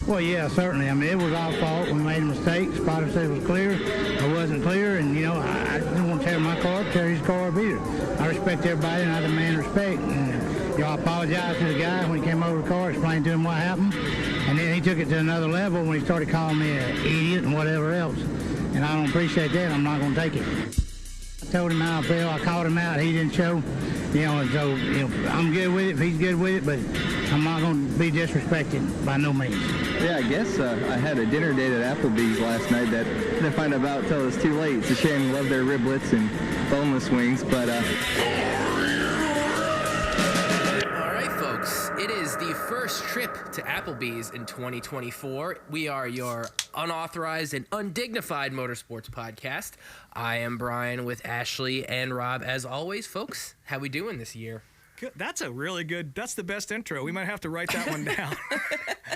Well, yeah, certainly. I mean, it was our fault. We made a mistake. The spotter said it was clear. I wasn't clear, and, I didn't want to tear my car up, tear his car up either. I respect everybody, and I demand respect. And, I apologized to the guy when he came over the car, explained to him what happened, and then he took it to another level when he started calling me an idiot and whatever else. And I don't appreciate that. I'm not going to take it. I told him how I felt. I called him out. He didn't show. And so, I'm good with it if he's good with it, but I'm not going to be disrespected by no means. Yeah, I guess I had a dinner date at Applebee's last night that I didn't find out until it was too late. It's a shame. Love their riblets and boneless wings, but... All right, folks. It is the first trip to Applebee's in 2024. We are your unauthorized and undignified motorsports podcast. I am Brien with Ashley and Rob. As always, folks, how we doing this year? That's a really good, that's the best intro. We might have to write that one down.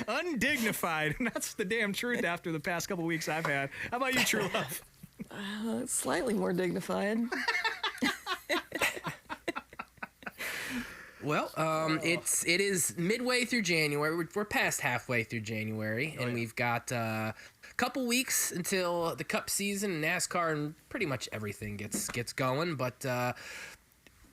Undignified. That's the damn truth after the past couple weeks I've had. How about you, Truelove? Slightly more dignified. Well, it is midway through January. We're past halfway through January, and we've got a couple weeks until the Cup season and NASCAR and pretty much everything gets going. But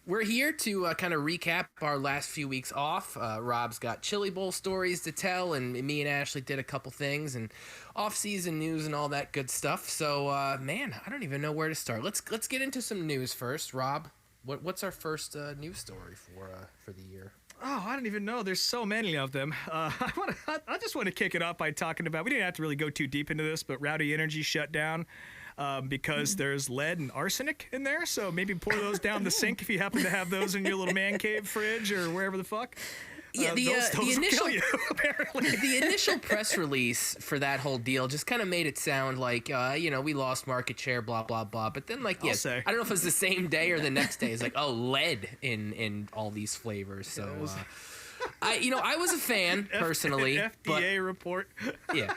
we're here to kind of recap our last few weeks off. Rob's got Chili Bowl stories to tell, and me and Ashley did a couple things, and off-season news and all that good stuff. So, man, I don't even know where to start. Let's get into some news first. Rob, what's our first news story for the year? Oh, I don't even know. There's so many of them. I just want to kick it off by talking about, we didn't have to really go too deep into this, but Rowdy Energy shut down. Because there's lead and arsenic in there, so maybe pour those down the sink if you happen to have those in your little man cave fridge or wherever the fuck. Yeah, the initial will kill you, apparently. The initial press release for that whole deal just kind of made it sound like we lost market share, blah blah blah. But then, I don't know if it was the same day or the next day. It's like, oh, lead in all these flavors. So. I was a fan personally. FDA report. Yeah.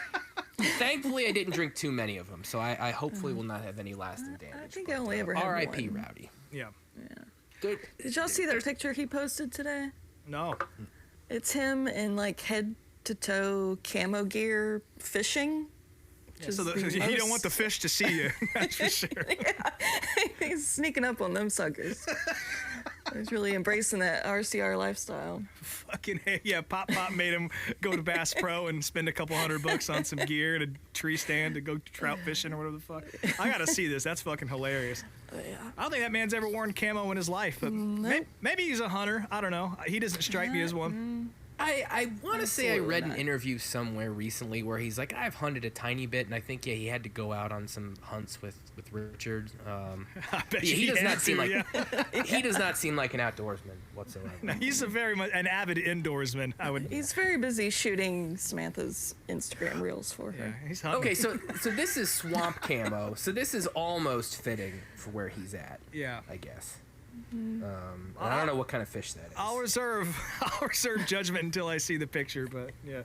Thankfully, I didn't drink too many of them, so I hopefully will not have any lasting damage. I think I only ever had R.I.P. one. Rowdy. Yeah. Did y'all see that picture he posted today? No. It's him in head to toe camo gear fishing. Yeah, so you don't want the fish to see you. That's for sure. Yeah. He's sneaking up on them suckers. He's really embracing that RCR lifestyle. Fucking hey, yeah, Pop made him go to Bass Pro and spend a couple $100 on some gear and a tree stand to go trout fishing or whatever the fuck. I gotta see this. That's fucking hilarious. Yeah. I don't think that man's ever worn camo in his life, but maybe he's a hunter. I don't know. He doesn't strike me as one. I want to say I read an interview somewhere recently where he's like, I've hunted a tiny bit, and I think he had to go out on some hunts with Richard. I bet he does not seem like he does not seem like an outdoorsman whatsoever. No, he's very much an avid indoorsman. He's very busy shooting Samantha's Instagram reels for her. Yeah, he's hunting. Okay, so this is swamp camo. So this is almost fitting for where he's at. Yeah, I guess. I don't know what kind of fish that is. I'll reserve judgment until I see the picture, but yeah.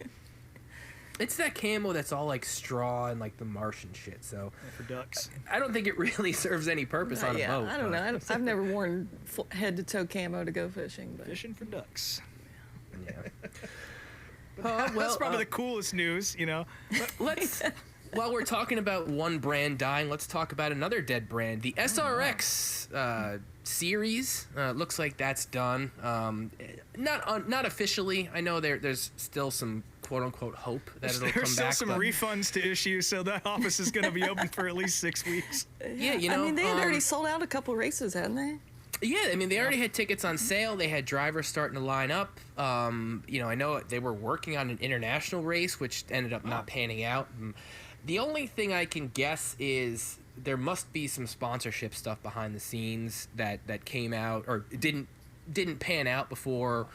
It's that camo that's all like straw and like the Martian shit. So for ducks, I don't think it really serves any purpose on a boat. I don't know. I've never worn head to toe camo to go fishing. But. Fishing for ducks. Yeah. That's probably the coolest news, Let's. While we're talking about one brand dying, let's talk about another dead brand. The SRX series looks like that's done. Not officially. I know there's still some quote unquote hope that it'll come back. There's still some refunds to issue, so that office is going to be open for at least 6 weeks. Yeah, I mean, they had already sold out a couple races, hadn't they? Yeah, I mean, they already had tickets on sale. They had drivers starting to line up. I know they were working on an international race, which ended up not panning out. The only thing I can guess is there must be some sponsorship stuff behind the scenes that came out or didn't pan out before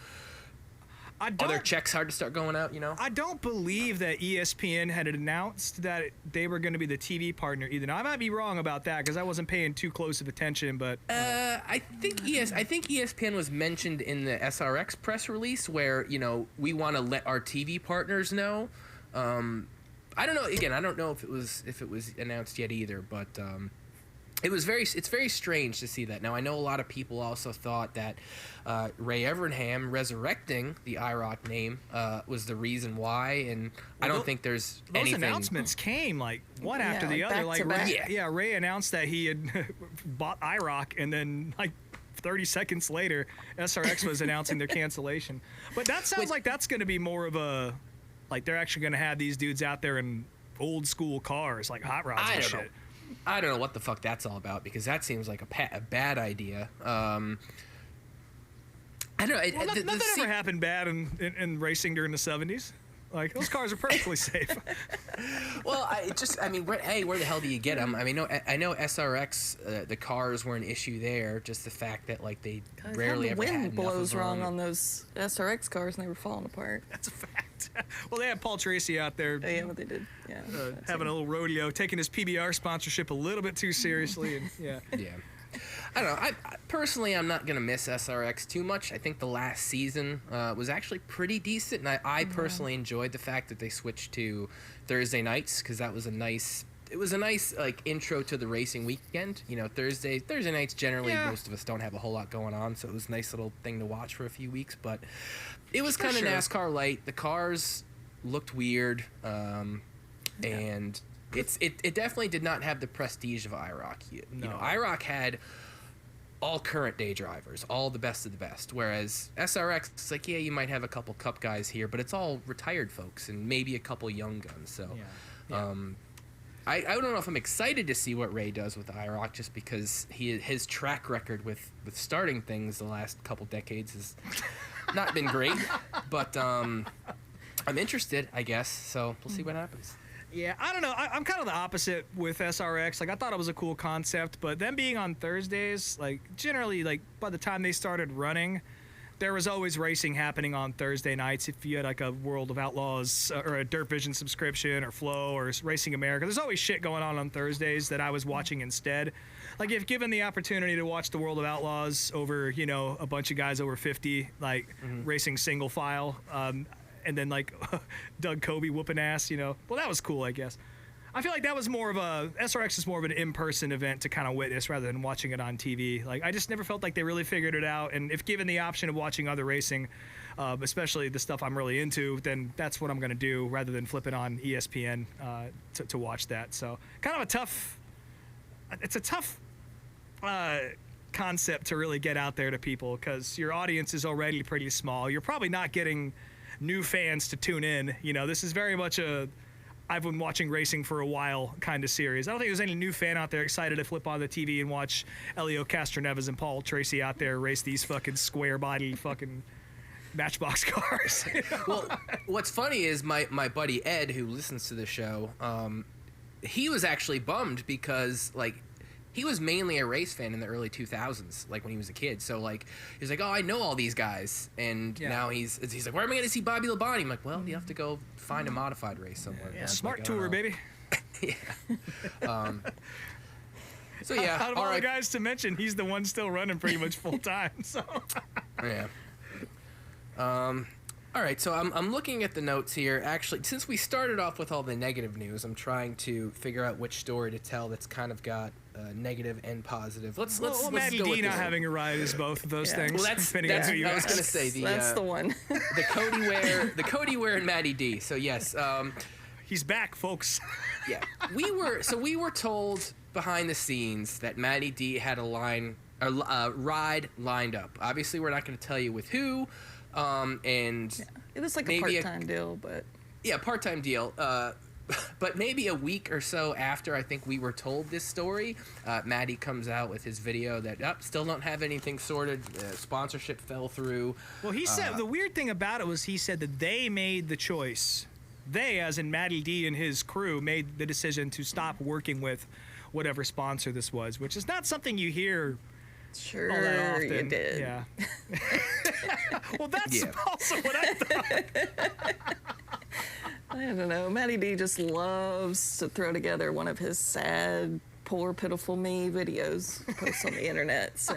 other checks hard to start going out, I don't believe that ESPN had announced that they were going to be the TV partner either. Now, I might be wrong about that because I wasn't paying too close of attention, but... I think ESPN was mentioned in the SRX press release where, we want to let our TV partners know. I don't know. Again, I don't know if it was announced yet either, but it's very strange to see that. Now I know a lot of people also thought that Ray Evernham resurrecting the IROC name was the reason why, and I don't think there's those anything. announcements came like one after the like other. back Like to back. Ray announced that he had bought IROC, and then like 30 seconds later, SRX was announcing their cancellation. But that sounds like that's going to be more of a, like they're actually going to have these dudes out there in old school cars, like hot rods and shit. I don't know what the fuck that's all about, because that seems like a bad idea. I don't know. Well, nothing ever happened bad in racing during the 70s. Like, those cars are perfectly safe. Well, where the hell do you get them? I mean, I know SRX, the cars were an issue there. Just the fact that like they rarely ever had enough of them. The wind blows wrong on those SRX cars, and they were falling apart. That's a fact. Well, they had Paul Tracy out there. Oh, yeah, what they did. Yeah. Having a little rodeo, taking his PBR sponsorship a little bit too seriously, and yeah. Yeah. I don't know. I personally, I'm not gonna miss SRX too much. I think the last season was actually pretty decent, and I personally enjoyed the fact that they switched to Thursday nights, because that was a nice. It was a nice like intro to the racing weekend. You know, Thursday nights generally most of us don't have a whole lot going on, so it was a nice little thing to watch for a few weeks. But it was kind of NASCAR light. The cars looked weird, and it definitely did not have the prestige of IROC. You know, IROC had all current day drivers, all the best of the best, whereas SRX, it's like, yeah, you might have a couple cup guys here, but it's all retired folks and maybe a couple young guns. So I don't know if I'm excited to see what Ray does with IROC, just because his track record with starting things the last couple decades has not been great, but I'm interested, I guess, so we'll see what happens. Yeah, I don't know. I'm kind of the opposite with SRX. Like, I thought it was a cool concept, but them being on Thursdays, like, generally, like, by the time they started running, there was always racing happening on Thursday nights. If you had, like, a World of Outlaws or a Dirt Vision subscription or Flow or Racing America, there's always shit going on Thursdays that I was watching instead. Like, if given the opportunity to watch the World of Outlaws over, you know, a bunch of guys over 50, like, racing single file, and then like Doug Kobe whooping ass, you know. Well, that was cool, I guess. I feel like that was more of SRX is more of an in-person event to kind of witness rather than watching it on TV. Like, I just never felt like they really figured it out. And if given the option of watching other racing, especially the stuff I'm really into, then that's what I'm going to do rather than flip it on ESPN to watch that. So kind of it's a tough concept to really get out there to people, because your audience is already pretty small. You're probably not getting new fans to tune in. You know, this is very much I've been watching racing for a while kind of series. I don't think there's any new fan out there excited to flip on the TV and watch Elio Castroneves and Paul Tracy out there race these fucking square body fucking Matchbox cars. You know? Well, what's funny is my buddy Ed, who listens to the show, he was actually bummed because like he was mainly a race fan in the early 2000s, like when he was a kid. So like he's like, oh, I know all these guys, and now he's like, where am I going to see Bobby Labonte? I'm like, well, you have to go find a modified race somewhere. Yeah, smart tour, baby. Yeah. So yeah, out of all the guys to mention, he's the one still running pretty much full time. So yeah. All right, so I'm looking at the notes here. Actually, since we started off with all the negative news, I'm trying to figure out which story to tell that's kind of got negative and positive. Let's Maddie go D with not this having a ride is both of those things. Well, that's depending on who you I was ask. going to say That's the one. the Cody Ware and Maddie D. So yes, he's back, folks. yeah, we were told behind the scenes that Maddie D had a ride lined up. Obviously, we're not going to tell you with who. And it was like a part-time deal, but part-time deal. But maybe a week or so after I think we were told this story, Maddie comes out with his video that still don't have anything sorted. Sponsorship fell through. Well, he said the weird thing about it was he said that they made the choice. They, as in Maddie D and his crew, made the decision to stop working with whatever sponsor this was, which is not something you hear. Sure, all that often. you did. Yeah. Well, that's also what I thought. I don't know. Matty D just loves to throw together one of his sad, poor, pitiful me videos, posts on the internet. So,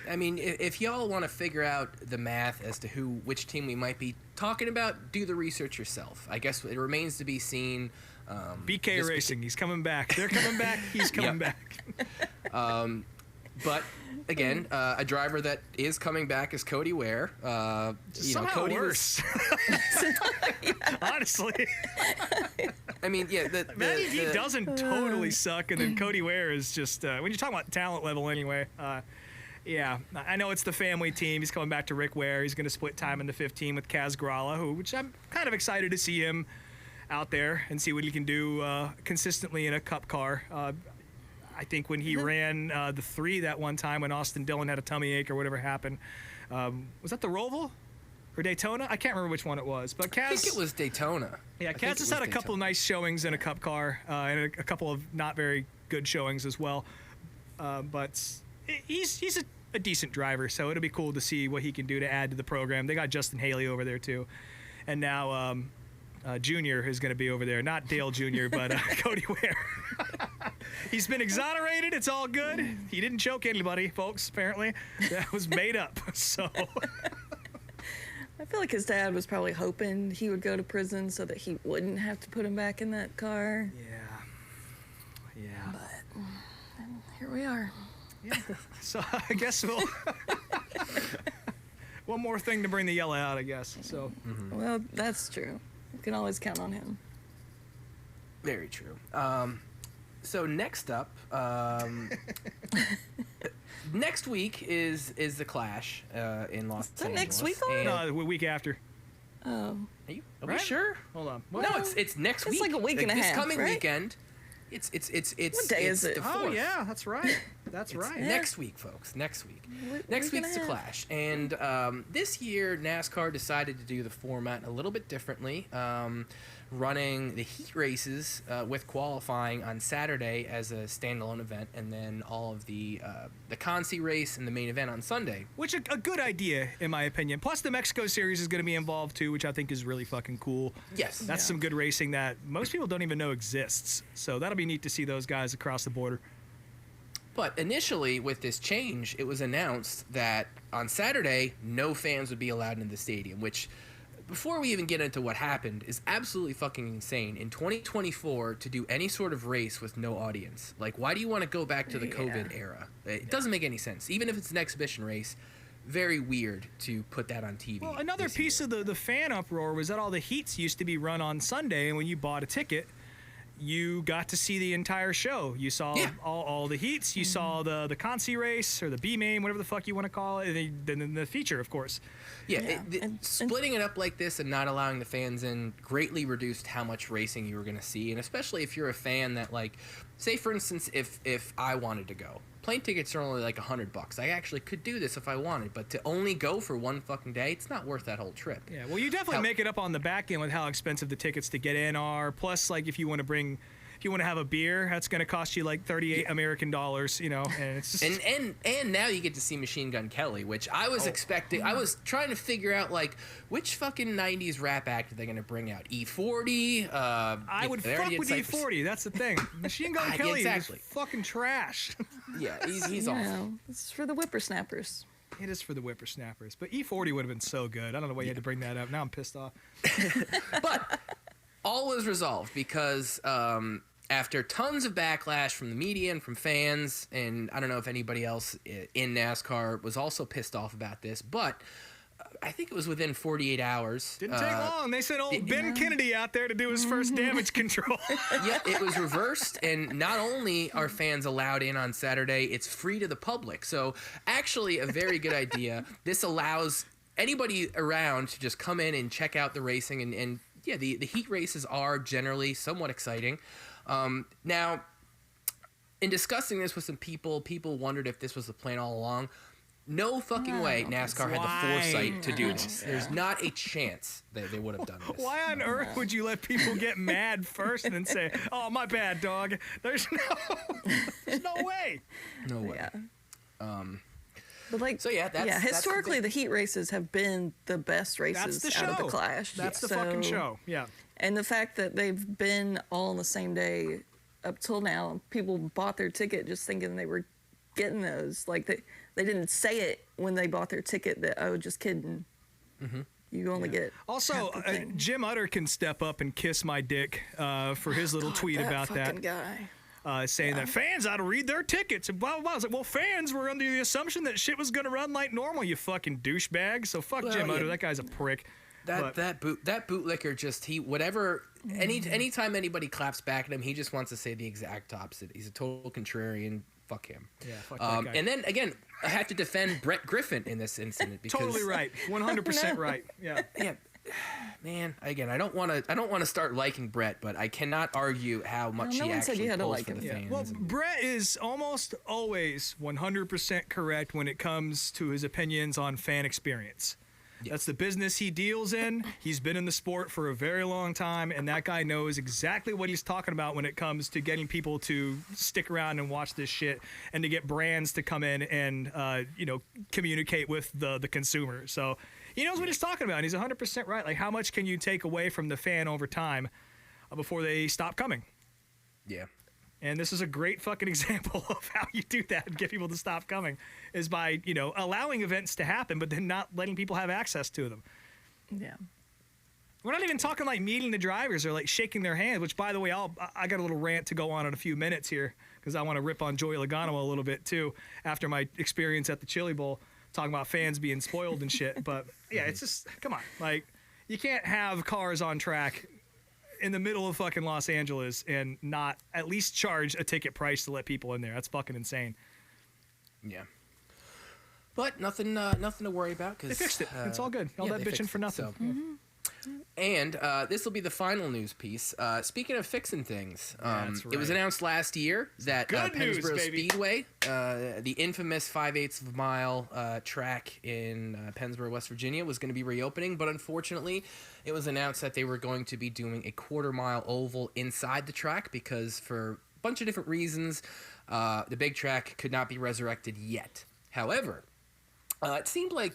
I mean, if y'all want to figure out the math as to which team we might be talking about, do the research yourself. I guess it remains to be seen. BK Racing, he's coming back. They're coming back. He's coming back. But again, a driver that is coming back is Cody Ware. Somehow Cody worse. Honestly. I mean, yeah. Matty D doesn't totally suck, and then Cody Ware is just, when you're talking about talent level anyway, yeah, I know it's the family team. He's coming back to Rick Ware. He's going to split time in the 15 with Kaz Gralla, which I'm kind of excited to see him out there and see what he can do consistently in a cup car. I think when he ran the 3 that one time when Austin Dillon had a tummy ache or whatever happened, was that the Roval or Daytona? I can't remember which one it was. But Kaz, I think it was Daytona. Yeah, Kaz has had a couple of nice showings in a cup car and a couple of not very good showings as well. But he's a decent driver, so it'll be cool to see what he can do to add to the program. They got Justin Haley over there too, and now Junior is going to be over there. Not Dale Jr., but Cody Ware. He's been exonerated. It's all good. He didn't choke anybody, folks, apparently. That was made up. So I feel like his dad was probably hoping he would go to prison so that he wouldn't have to put him back in that car. Yeah. But here we are. Yeah. So I guess we'll... One more thing to bring the yellow out, I guess. So. Well, that's true. You can always count on him. Very true. So next up, next week is the Clash in Los that Angeles. next week and- No, the week after. Oh. Are we Right? sure? Hold on. No, it's next It's week. like a week and a this half, coming right? weekend. It's What day is it? the Oh 4th. yeah, that's right. That's It's right. next week, folks. Next week. Next week and week's a the half. Clash, and this year NASCAR decided to do the format a little bit differently, running the heat races with qualifying on Saturday as a standalone event, and then all of the Consi race and the main event on Sunday. Which a good idea, in my opinion. Plus, the Mexico Series is going to be involved too, which I think is really fucking cool. Yes. That's some good racing that most people don't even know exists. So that'll be neat to see those guys across the border. But initially, with this change, it was announced that on Saturday, no fans would be allowed into the stadium, which, before we even get into what happened, is absolutely fucking insane. In 2024, to do any sort of race with no audience. Like, why do you want to go back to the COVID era? It doesn't make any sense. Even if it's an exhibition race, very weird to put that on TV. Well, another piece of the fan uproar was that all the heats used to be run on Sunday, and when you bought a ticket, you got to see the entire show. You saw all the heats. You saw the Consi race or the B main, whatever the fuck you want to call it, and then the feature, of course. Yeah, splitting it up like this and not allowing the fans in greatly reduced how much racing you were going to see, and especially if you're a fan that, like, say for instance, if I wanted to go, plane tickets are only like $100. I actually could do this if I wanted, but to only go for one fucking day, it's not worth that whole trip. Yeah, well, you definitely make it up on the back end with how expensive the tickets to get in are. Plus, like, if you want to have a beer, that's going to cost you like $38 American dollars, you know, and it's just... And now you get to see Machine Gun Kelly, which I was expecting. I was trying to figure out, like, which fucking 90s rap act are they going to bring out? E40? I would fuck with E40. That's the thing. Machine Gun Kelly is fucking trash. Yeah, he's awful. It's for the whippersnappers. It is for the whippersnappers. But E40 would have been so good. I don't know why you had to bring that up. Now I'm pissed off. But all was resolved because after tons of backlash from the media and from fans, and I don't know if anybody else in NASCAR was also pissed off about this, but I think it was within 48 hours. Didn't take long. They sent old Ben Kennedy out there to do his first damage control. Yeah, it was reversed, and not only are fans allowed in on Saturday, it's free to the public. So actually a very good idea. This allows anybody around to just come in and check out the racing, and yeah, the heat races are generally somewhat exciting. Now, in discussing this with some people wondered if this was the plan all along. No fucking way NASCAR had the foresight to do this. There's not a chance that they would have done this. Why on earth would you let people get mad first and then say, "Oh, my bad, dog"? There's no way. No way. Yeah. But like, so that's historically the heat races have been the best races out of the Clash. That's the fucking show. Yeah. And the fact that they've been all on the same day up till now, people bought their ticket just thinking they were getting those. Like they didn't say it when they bought their ticket that, oh, just kidding. You only get Also, half the thing. Jim Utter can step up and kiss my dick for his little tweet about that. fucking guy. Saying that fans ought to read their tickets and blah, blah, blah. I was like, well, fans were under the assumption that shit was going to run like normal, you fucking douchebag. So fuck Jim Utter. That guy's a prick. That bootlicker just anytime anybody claps back at him, he just wants to say the exact opposite. He's a total contrarian. Fuck him. Yeah, fuck that guy. And then again, I have to defend Brett Griffin in this incident because Totally right. 100% right. Yeah. yeah, man. Again, I don't want to start liking Brett, but I cannot argue how much no he one said actually you had to pulls like for him. the Yeah. fans. Well, Brett is almost always 100% correct when it comes to his opinions on fan experience. Yeah. That's the business he deals in. He's been in the sport for a very long time, and that guy knows exactly what he's talking about when it comes to getting people to stick around and watch this shit, and to get brands to come in and communicate with the consumer. So he knows what he's talking about, and he's 100% right. Like, how much can you take away from the fan over time before they stop coming? Yeah. And this is a great fucking example of how you do that and get people to stop coming, is by, allowing events to happen, but then not letting people have access to them. Yeah. We're not even talking like meeting the drivers or like shaking their hand, which, by the way, I got a little rant to go on in a few minutes here because I want to rip on Joey Logano a little bit too after my experience at the Chili Bowl talking about fans being spoiled and shit. But yeah, it's just, come on. Like, you can't have cars on track in the middle of fucking Los Angeles and not at least charge a ticket price to let people in there. That's fucking insane. Yeah. But nothing to worry about because They fixed it. It's all good. All that they bitching fixed for it, nothing. so. And this will be the final news piece. Speaking of fixing things, That's it was right. announced last year that Good news, Pennsboro baby. Speedway, the infamous 5/8 of a mile track in Pennsboro, West Virginia, was going to be reopening. But unfortunately, it was announced that they were going to be doing a quarter-mile oval inside the track because for a bunch of different reasons, the big track could not be resurrected yet. However, it seemed like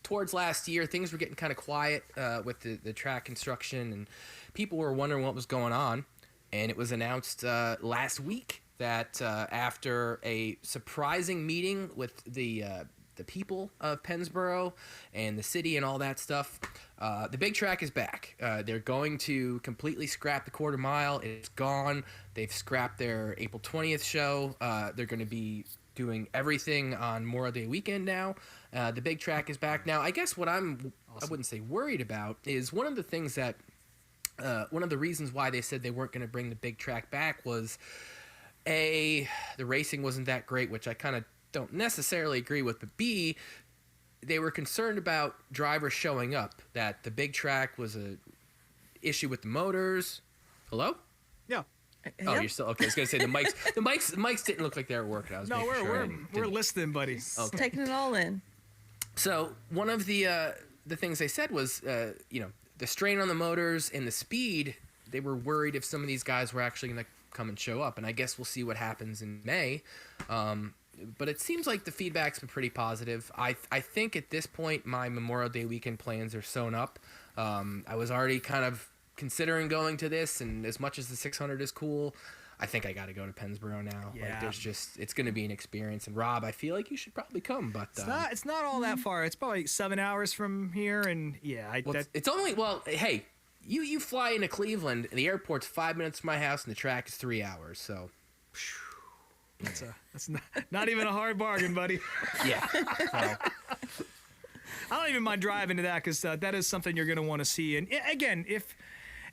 towards last year, things were getting kind of quiet with the track construction, and people were wondering what was going on. And it was announced last week that after a surprising meeting with the people of Pennsboro and the city and all that stuff, the big track is back. They're going to completely scrap the quarter mile. It's gone. They've scrapped their April 20th show. They're going to be doing everything on Memorial Day weekend now. The big track is back now. I guess what I wouldn't say worried about is one of the things that one of the reasons why they said they weren't going to bring the big track back was A, the racing wasn't that great, which I kind of don't necessarily agree with, but B, they were concerned about drivers showing up, that the big track was a issue with the motors. Hello? Yeah. Oh, Yep. you're still okay. I was gonna say the mics didn't look like they were working. I was No, making sure I we're didn't- listening, buddy. Okay. Taking it all in. So one of the things they said was, the strain on the motors and the speed. They were worried if some of these guys were actually going to come and show up, and I guess we'll see what happens in May. But it seems like the feedback's been pretty positive. I think at this point my Memorial Day weekend plans are sewn up. I was already kind of considering going to this, and as much as the 600 is cool, I think I got to go to Pennsboro now. Yeah. Like, it's going to be an experience. And Rob, I feel like you should probably come, but It's not all that far. It's probably 7 hours from here, and yeah, it's only, hey, you fly into Cleveland, and the airport's 5 minutes from my house, and the track is 3 hours. So that's not even a hard bargain, buddy. yeah. So, I don't even mind driving to that because that is something you're going to want to see. And again,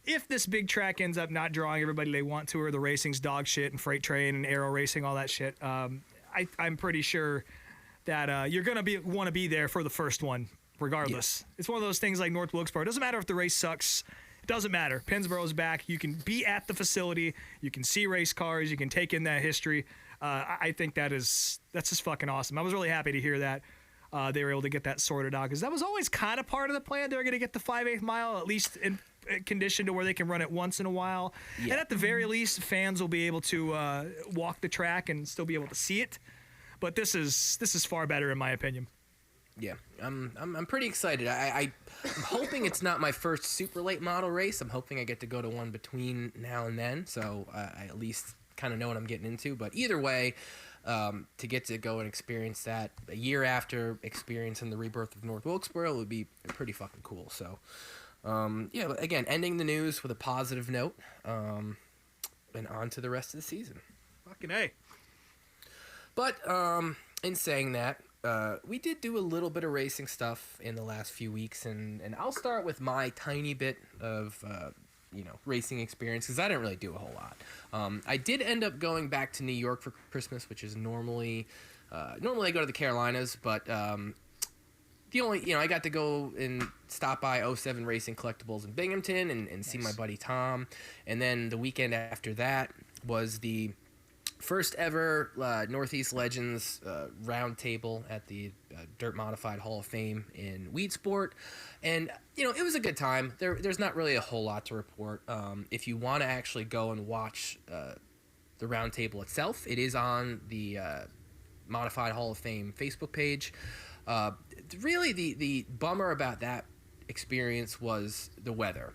if this big track ends up not drawing everybody they want to, or the racing's dog shit and freight train and aero racing, all that shit, I'm pretty sure that you're going to want to be there for the first one, regardless. It's one of those things like North Wilkesboro. It doesn't matter if the race sucks. It doesn't matter. Pennsboro's back. You can be at the facility. You can see race cars. You can take in that history. I think that's just fucking awesome. I was really happy to hear that. They were able to get that sorted out because that was always kind of part of the plan. They were going to get the 5/8 mile at least in condition to where they can run it once in a while. Yeah. And at the very least, fans will be able to walk the track and still be able to see it. But this is far better in my opinion. yeah, I'm pretty excited. I'm hoping it's not my first super late model race. I'm hoping I get to go to one between now and then, so I at least kind of know what I'm getting into. But either way, to get to go and experience that a year after experiencing the rebirth of North Wilkesboro would be pretty fucking cool. So, yeah, but again, ending the news with a positive note, and on to the rest of the season. Fucking A. But in saying that, we did do a little bit of racing stuff in the last few weeks, and I'll start with my tiny bit of racing experience, because I didn't really do a whole lot. I did end up going back to New York for Christmas, which is normally I go to the Carolinas, but the only, I got to go and stop by 07 Racing Collectibles in Binghamton and see my buddy Tom. And then the weekend after that was the first ever Northeast Legends round table at the Dirt Modified Hall of Fame in Weed Sport. And, it was a good time. There's not really a whole lot to report. If you want to actually go and watch the round table itself, it is on the Modified Hall of Fame Facebook page. Really, the bummer about that experience was the weather.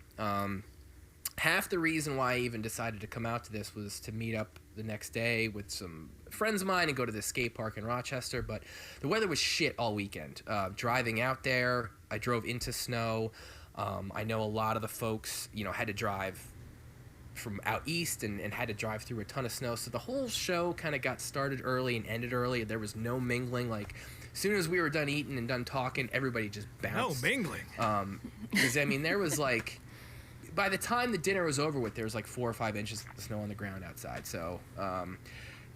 Half the reason why I even decided to come out to this was to meet up the next day with some friends of mine and go to the skate park in Rochester, but the weather was shit all weekend. Driving out there, I drove into snow. I know a lot of the folks, had to drive from out east and had to drive through a ton of snow, so the whole show kind of got started early and ended early. There was no mingling. Like, as soon as we were done eating and done talking, everybody just bounced. No mingling. Because, there was like, by the time the dinner was over with, there was like 4 or 5 inches of snow on the ground outside. So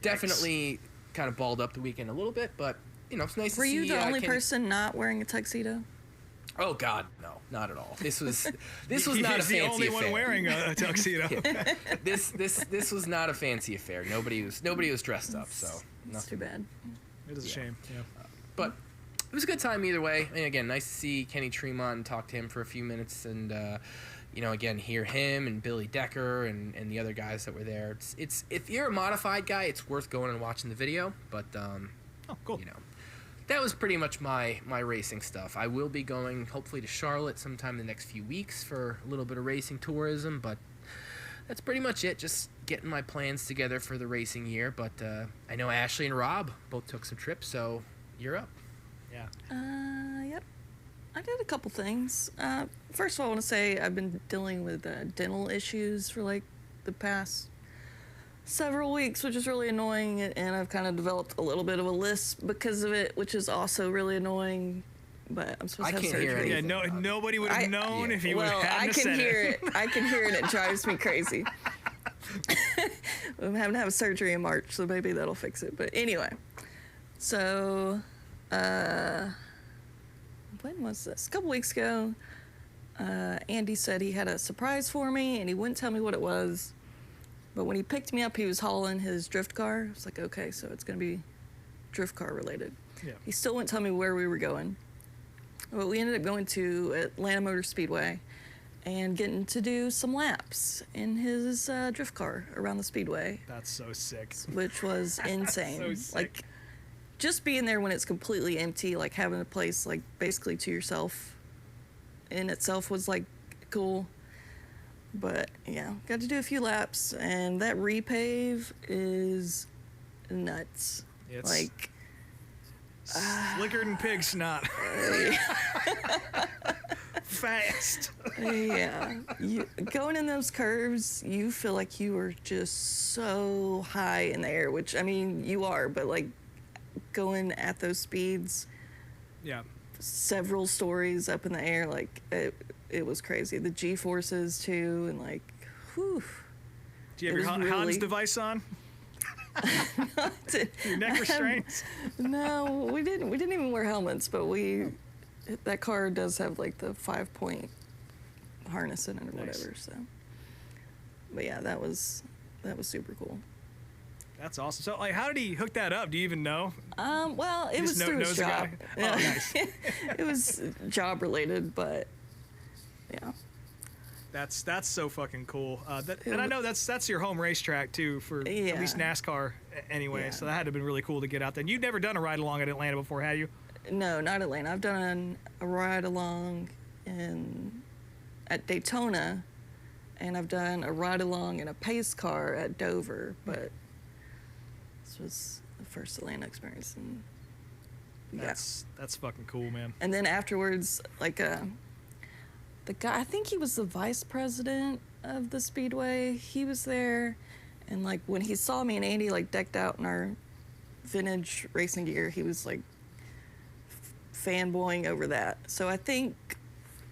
definitely kind of balled up the weekend a little bit, but, it's nice to see. Were you the only person not wearing a tuxedo? Oh God, no, not at all. This was not a fancy affair. He's the only one wearing a tuxedo. Yeah. This was not a fancy affair. Nobody was dressed up, so That's too bad. It is a shame. Yeah. But it was a good time either way. And again, nice to see Kenny Tremont and talk to him for a few minutes, and again, hear him and Billy Decker and the other guys that were there. It's if you're a modified guy, it's worth going and watching the video. But oh, cool. That was pretty much my racing stuff. I will be going hopefully to Charlotte sometime in the next few weeks for a little bit of racing tourism, but that's pretty much it. Just getting my plans together for the racing year. But I know Ashley and Rob both took some trips, so you're up. Yeah. Yep. I did a couple things. First of all, I want to say I've been dealing with dental issues for like the past several weeks, which is really annoying, and I've kind of developed a little bit of a lisp because of it, which is also really annoying. But I'm supposed to have surgery. Yeah, nobody would have known if you would have had to said it. I can hear it. It drives me crazy. I'm having to have surgery in March, so maybe that'll fix it. But anyway, so when was this? A couple weeks ago, Andy said he had a surprise for me, and he wouldn't tell me what it was. But when he picked me up, he was hauling his drift car. I was like, okay, so it's going to be drift car related. Yeah. He still wouldn't tell me where we were going. But we ended up going to Atlanta Motor Speedway and getting to do some laps in his drift car around the speedway. That's so sick. Which was insane. So sick. Like, just being there when it's completely empty, like having a place like basically to yourself in itself was like cool. But yeah, got to do a few laps, and that repave is nuts. It's like slicker than pig snot. Fast. Yeah, going in those curves, you feel like you are just so high in the air, which I mean you are, but like going at those speeds, Yeah. several stories up in the air, like it was crazy. The G-forces too, and like, whew. Do you have your Hans device on? Your neck restraints? No, we didn't. We didn't even wear helmets, but that car does have like the 5-point harness in it or whatever. So, but yeah, that was super cool. That's awesome. So, like, how did he hook that up? Do you even know? Well, it was through his job. Oh, nice. It was job related, but yeah. That's so fucking cool. And I know that's your home racetrack too for at least NASCAR anyway. Yeah. So that had to have been really cool to get out there. And you've never done a ride along at Atlanta before, had you? No, not Atlanta. I've done a ride along at Daytona, and I've done a ride along in a pace car at Dover. But this the first Atlanta experience. And That's fucking cool, man. And then afterwards, like the guy, I think he was the vice president of the Speedway. He was there, and like when he saw me and Andy like decked out in our vintage racing gear, he was like fanboying over that. So I think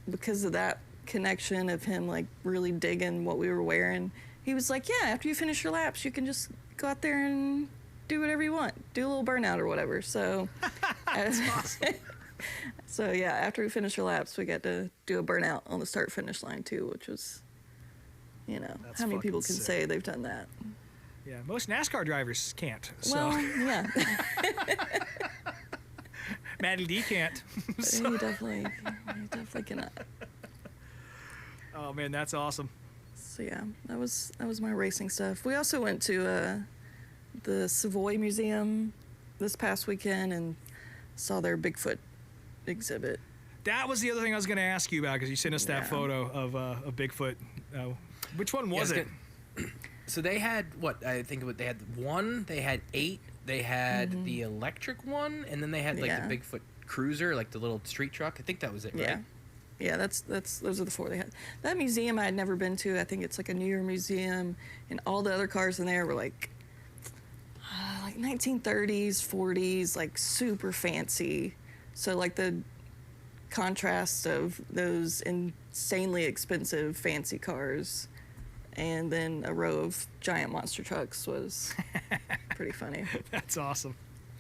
because of that connection of him like really digging what we were wearing, he was like, yeah, after you finish your laps, you can just go out there and do whatever you want, do a little burnout or whatever. So That's awesome. so yeah, after we finished our laps, we got to do a burnout on the start finish line too, which was, you know, That's how many fucking people can sick. say they've done that? Yeah, most NASCAR drivers can't. So Well, yeah. Matty D can't. He definitely cannot. Oh man, that's awesome. So yeah, that was my racing stuff. We also went to the Savoy Museum this past weekend and saw their Bigfoot exhibit. That was the other thing I was going to ask you about, because you sent us that Yeah. photo of Bigfoot. Which one was Yeah, it? So they had what I think they had 1, they had 8, they had the electric one, and then they had like Yeah. the Bigfoot cruiser, like the little street truck. I think that was it, right? Yeah. Yeah, that's those are the 4 they had. That museum I had never been to. I think it's like a newer museum, and all the other cars in there were like 1930s, 40s, like super fancy. So like the contrast of those insanely expensive fancy cars and then a row of giant monster trucks was pretty funny. That's awesome.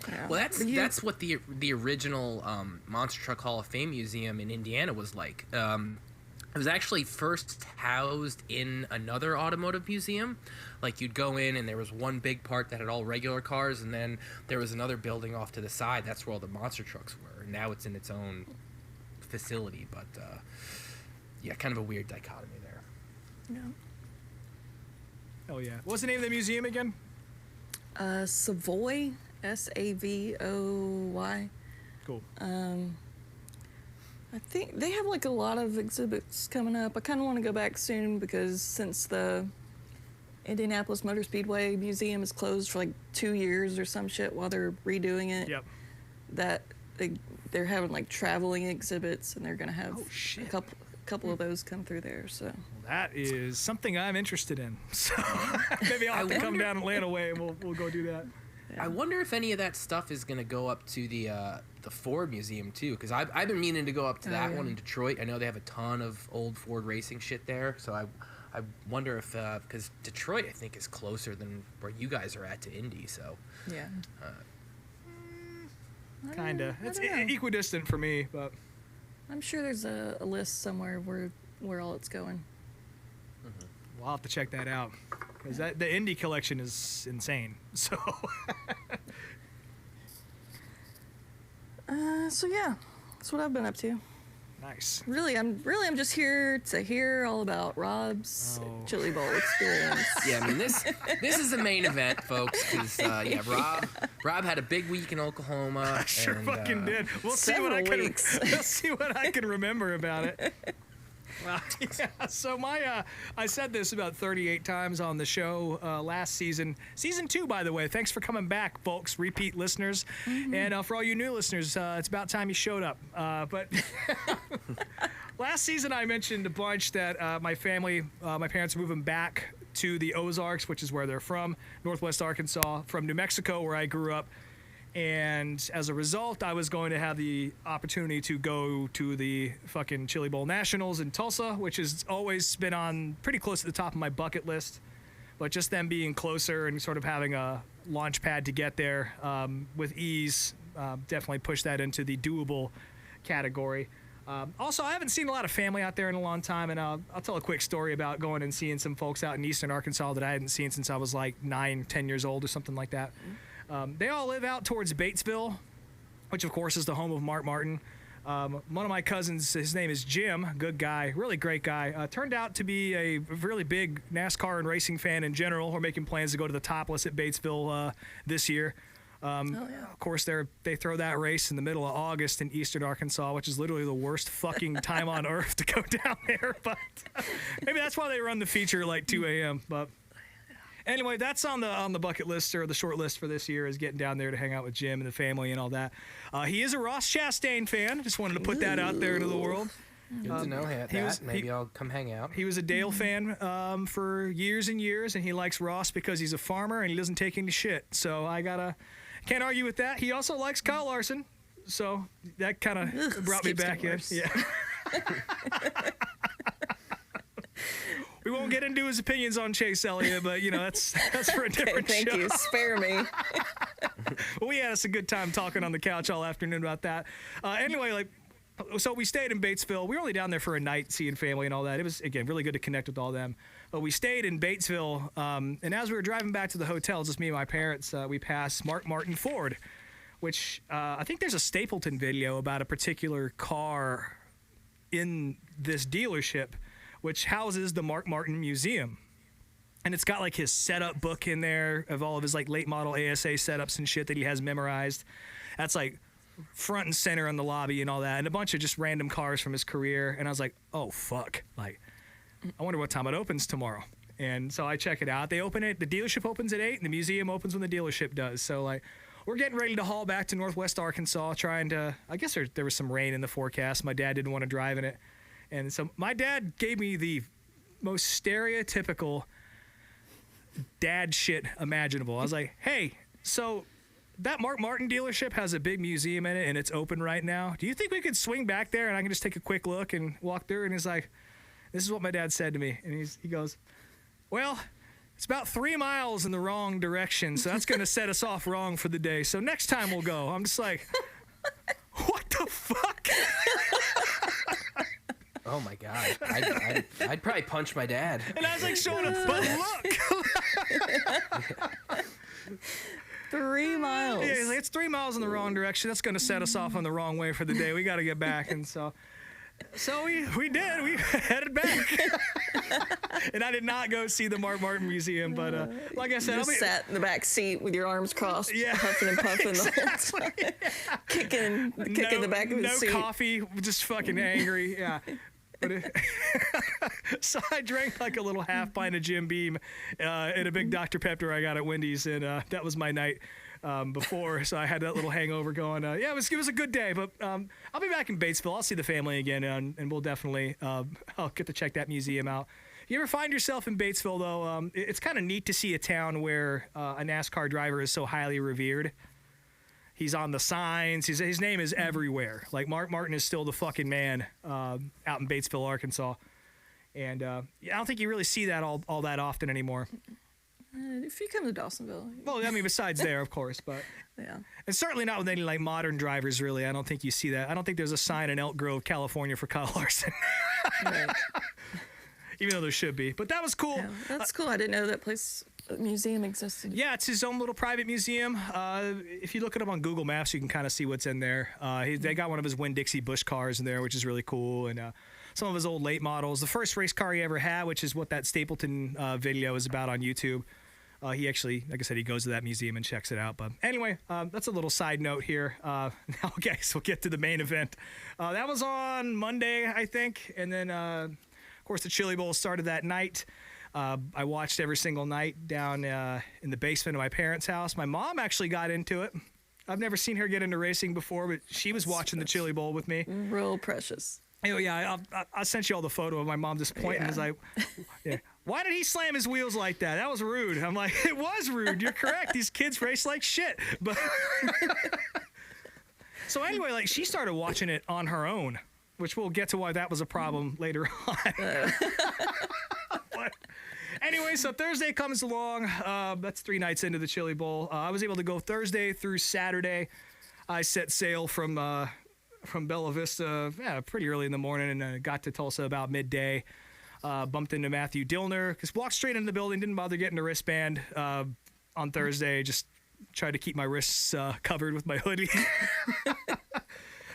Yeah. Well, But you- that's what the original Monster Truck Hall of Fame museum in Indiana was like. It was actually first housed in another automotive museum. Like you'd go in and there was one big part that had all regular cars, and then there was another building off to the side. That's where all the monster trucks were. And now it's in its own facility, but yeah, kind of a weird dichotomy there. Yeah. Oh yeah. What's the name of the museum again? Savoy, Savoy. Cool. I think they have like a lot of exhibits coming up. I kind of want to go back soon because since the Indianapolis Motor Speedway Museum is closed for like 2 years or some shit while they're redoing it, Yep. that they're having like traveling exhibits, and they're gonna have Oh, shit. a couple of those come through there. So That is something I'm interested in. So maybe I'll have to come down Atlanta way and we'll go do that. I wonder if any of that stuff is going to go up to the Ford Museum too, because I've been meaning to go up to that yeah. one in Detroit. I know they have a ton of old Ford racing shit there, so I wonder if because Detroit I think is closer than where you guys are at to Indy, so yeah, Kinda. I It's don't know. equidistant for me, but I'm sure there's a list somewhere where all it's going. we'll have to check that out. Because the Indy collection is insane. So So yeah, that's what I've been up to. nice. Really, I'm just here to hear all about Rob's Oh. Chili Bowl experience. yeah. I mean this is the main event, folks, because yeah, Rob had a big week in Oklahoma. Sure and, fucking did. We'll see what several I can. weeks. We'll see what I can remember about it. Yeah, so I said this about 38 times on the show last season. Season 2, by the way. Thanks for coming back, folks, repeat listeners. And for all you new listeners, it's about time you showed up. But last season I mentioned a bunch that my family, my parents are moving back to the Ozarks, which is where they're from, Northwest Arkansas, from New Mexico, where I grew up. And as a result, I was going to have the opportunity to go to the fucking Chili Bowl Nationals in Tulsa, which has always been on pretty close to the top of my bucket list. But just them being closer and sort of having a launch pad to get there with ease definitely pushed that into the doable category. Also, I haven't seen a lot of family out there in a long time, and I'll tell a quick story about going and seeing some folks out in eastern Arkansas that I hadn't seen since I was like 9, 10 years old or something like that. They all live out towards Batesville, which of course is the home of Mark Martin. One of my cousins, his name is Jim, good guy, really great guy. Turned out to be a really big NASCAR and racing fan in general. We're making plans to go to the Topless at Batesville this year. Of course, they throw that race in the middle of August in eastern Arkansas, which is literally the worst fucking time on earth to go down there. But maybe that's why they run the feature at like 2 a.m. But Anyway, that's on the bucket list or the short list for this year is getting down there to hang out with Jim and the family and all that. He is a Ross Chastain fan. Just wanted to put that out there into the world. Good to know that. Maybe I'll come hang out. He was a Dale fan for years and years, and he likes Ross because he's a farmer and he doesn't take any shit. So can't argue with that. He also likes Kyle Larson, so that kind of brought me back in. Yeah. We won't get into his opinions on Chase Elliott, but that's for a different show. Thank you. Spare me. Well, we had us a good time talking on the couch all afternoon about that. Anyway, so we stayed in Batesville. We were only down there for a night, seeing family and all that. It was, again, really good to connect with all them. But we stayed in Batesville, and as we were driving back to the hotel, just me and my parents, we passed Mark Martin Ford, which I think there's a Stapleton video about a particular car in this dealership, which houses the Mark Martin Museum. And it's got like his setup book in there of all of his like late model ASA setups and shit that he has memorized. That's like front and center in the lobby and all that, and a bunch of just random cars from his career. And I was like, oh fuck, like I wonder what time it opens tomorrow. And so I check it out. They open it, the dealership opens at 8 and the museum opens when the dealership does. So like we're getting ready to haul back to Northwest Arkansas, trying to, I guess there was some rain in the forecast. My dad didn't want to drive in it. And so my dad gave me the most stereotypical dad shit imaginable. I was like, hey, so that Mark Martin dealership has a big museum in it and it's open right now. Do you think we could swing back there and I can just take a quick look and walk through? And he's like, this is what my dad said to me. And he goes, well, it's about 3 miles in the wrong direction. So that's going to set us off wrong for the day. So next time we'll go. I'm just like, what the fuck? Oh my God. I'd probably punch my dad. And I was like showing him, but look. 3 miles. Yeah, he's like, it's 3 miles in the wrong direction. That's going to set us off on the wrong way for the day. We got to get back. And so we did. We headed back. And I did not go see the Mark Martin Museum, but like I said, you just sat in the back seat with your arms crossed, yeah, puffing and puffing exactly. the whole time. Kicking the back of his seat. No coffee, just fucking angry. Yeah. But so I drank like a little half pint of Jim Beam and a big Dr. Pepper I got at Wendy's, and that was my night before. So I had that little hangover going. Yeah, it was a good day, but I'll be back in Batesville. I'll see the family again, and we'll definitely I'll get to check that museum out. If you ever find yourself in Batesville, though, it's kind of neat to see a town where a NASCAR driver is so highly revered. He's on the signs. His name is everywhere. Like, Mark Martin is still the fucking man out in Batesville, Arkansas. And I don't think you really see that all that often anymore. If you come to Dawsonville. Well, I mean, besides there, of course. But yeah. And certainly not with any, like, modern drivers, really. I don't think you see that. I don't think there's a sign in Elk Grove, California for Kyle Larson. Right. Even though there should be. But that was cool. Yeah, that's cool. I didn't know that museum existed. Yeah, it's his own little private museum. If you look it up on Google Maps, you can kind of see what's in there. They got one of his Winn-Dixie Busch cars in there, which is really cool, and some of his old late models. The first race car he ever had, which is what that Stapleton video is about on YouTube. He actually, like I said, he goes to that museum and checks it out. But anyway, that's a little side note here. Now, guys, we'll get to the main event. That was on Monday, I think, and then, of course, the Chili Bowl started that night. I watched every single night down in the basement of my parents' house. My mom actually got into it. I've never seen her get into racing before, but she was watching the Chili Bowl with me. Real precious. Anyway, yeah, I sent you all the photo of my mom just pointing. Yeah. Like, yeah, why did he slam his wheels like that? That was rude. I'm like, it was rude. You're correct. These kids race like shit. But so anyway, like, she started watching it on her own, which we'll get to why that was a problem later on. But anyway, so Thursday comes along. That's 3 nights into the Chili Bowl. I was able to go Thursday through Saturday. I set sail from Bella Vista pretty early in the morning and got to Tulsa about midday. Bumped into Matthew Dillner. Just walked straight into the building. Didn't bother getting a wristband on Thursday. Just tried to keep my wrists covered with my hoodie.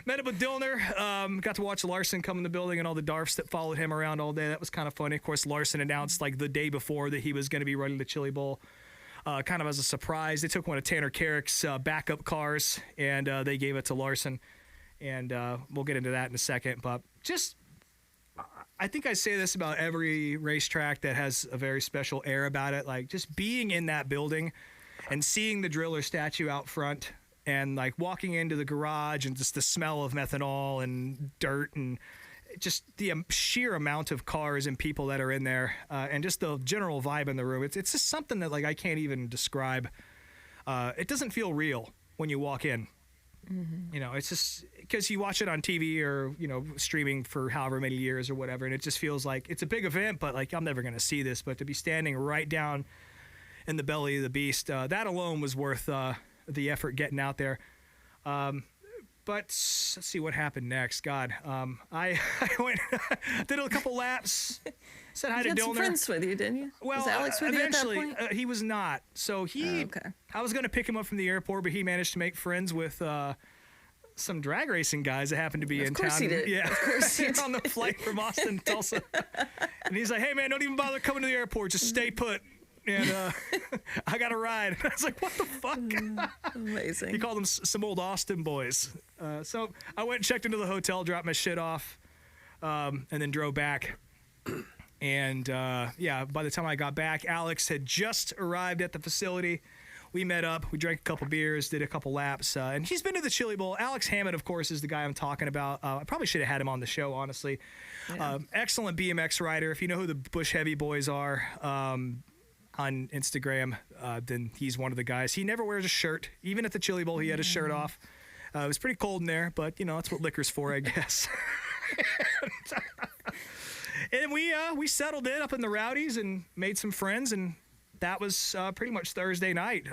Met up with Dillner, got to watch Larson come in the building and all the Darfs that followed him around all day. That was kind of funny. Of course, Larson announced like the day before that he was going to be running the Chili Bowl, kind of as a surprise. They took one of Tanner Carrick's backup cars and they gave it to Larson. And we'll get into that in a second. But just I think I say this about every racetrack that has a very special air about it. Like just being in that building and seeing the driller statue out front and like walking into the garage and just the smell of methanol and dirt and just the sheer amount of cars and people that are in there and just the general vibe in the room. It's just something that like I can't even describe. It doesn't feel real when you walk in. Mm-hmm. You know, it's just because you watch it on TV or, you know, streaming for however many years or whatever, and it just feels like it's a big event, but like I'm never going to see this. But to be standing right down in the belly of the beast, that alone was worth the effort getting out there. But let's see what happened next. God, I went, did a couple laps. Said hi to Dillner. You had some friends with you, didn't you? Well, was Alex with eventually, you at that point? He was not. So okay. I was going to pick him up from the airport, but he managed to make friends with some drag racing guys that happened to be in town. Of course he did. Yeah, of course he did. on the flight from Austin to Tulsa. And he's like, "Hey man, don't even bother coming to the airport. Just stay put." And I got a ride. I was like, "What the fuck?" Amazing. He called them some old Austin boys. So I went and checked into the hotel, dropped my shit off, and then drove back. And yeah, by the time I got back, Alex had just arrived at the facility. We met up, we drank a couple beers, did a couple laps, and he's been to the Chili Bowl. Alex Hammond, of course, is the guy I'm talking about. I probably should have had him on the show, honestly. Yeah. Excellent BMX rider. If you know who the Bush Heavy Boys are on Instagram, then he's one of the guys. He never wears a shirt. Even at the Chili Bowl, he had his shirt off. It was pretty cold in there, but, you know, that's what liquor's for, I guess. And we settled in up in the Rowdies and made some friends, and that was pretty much Thursday night.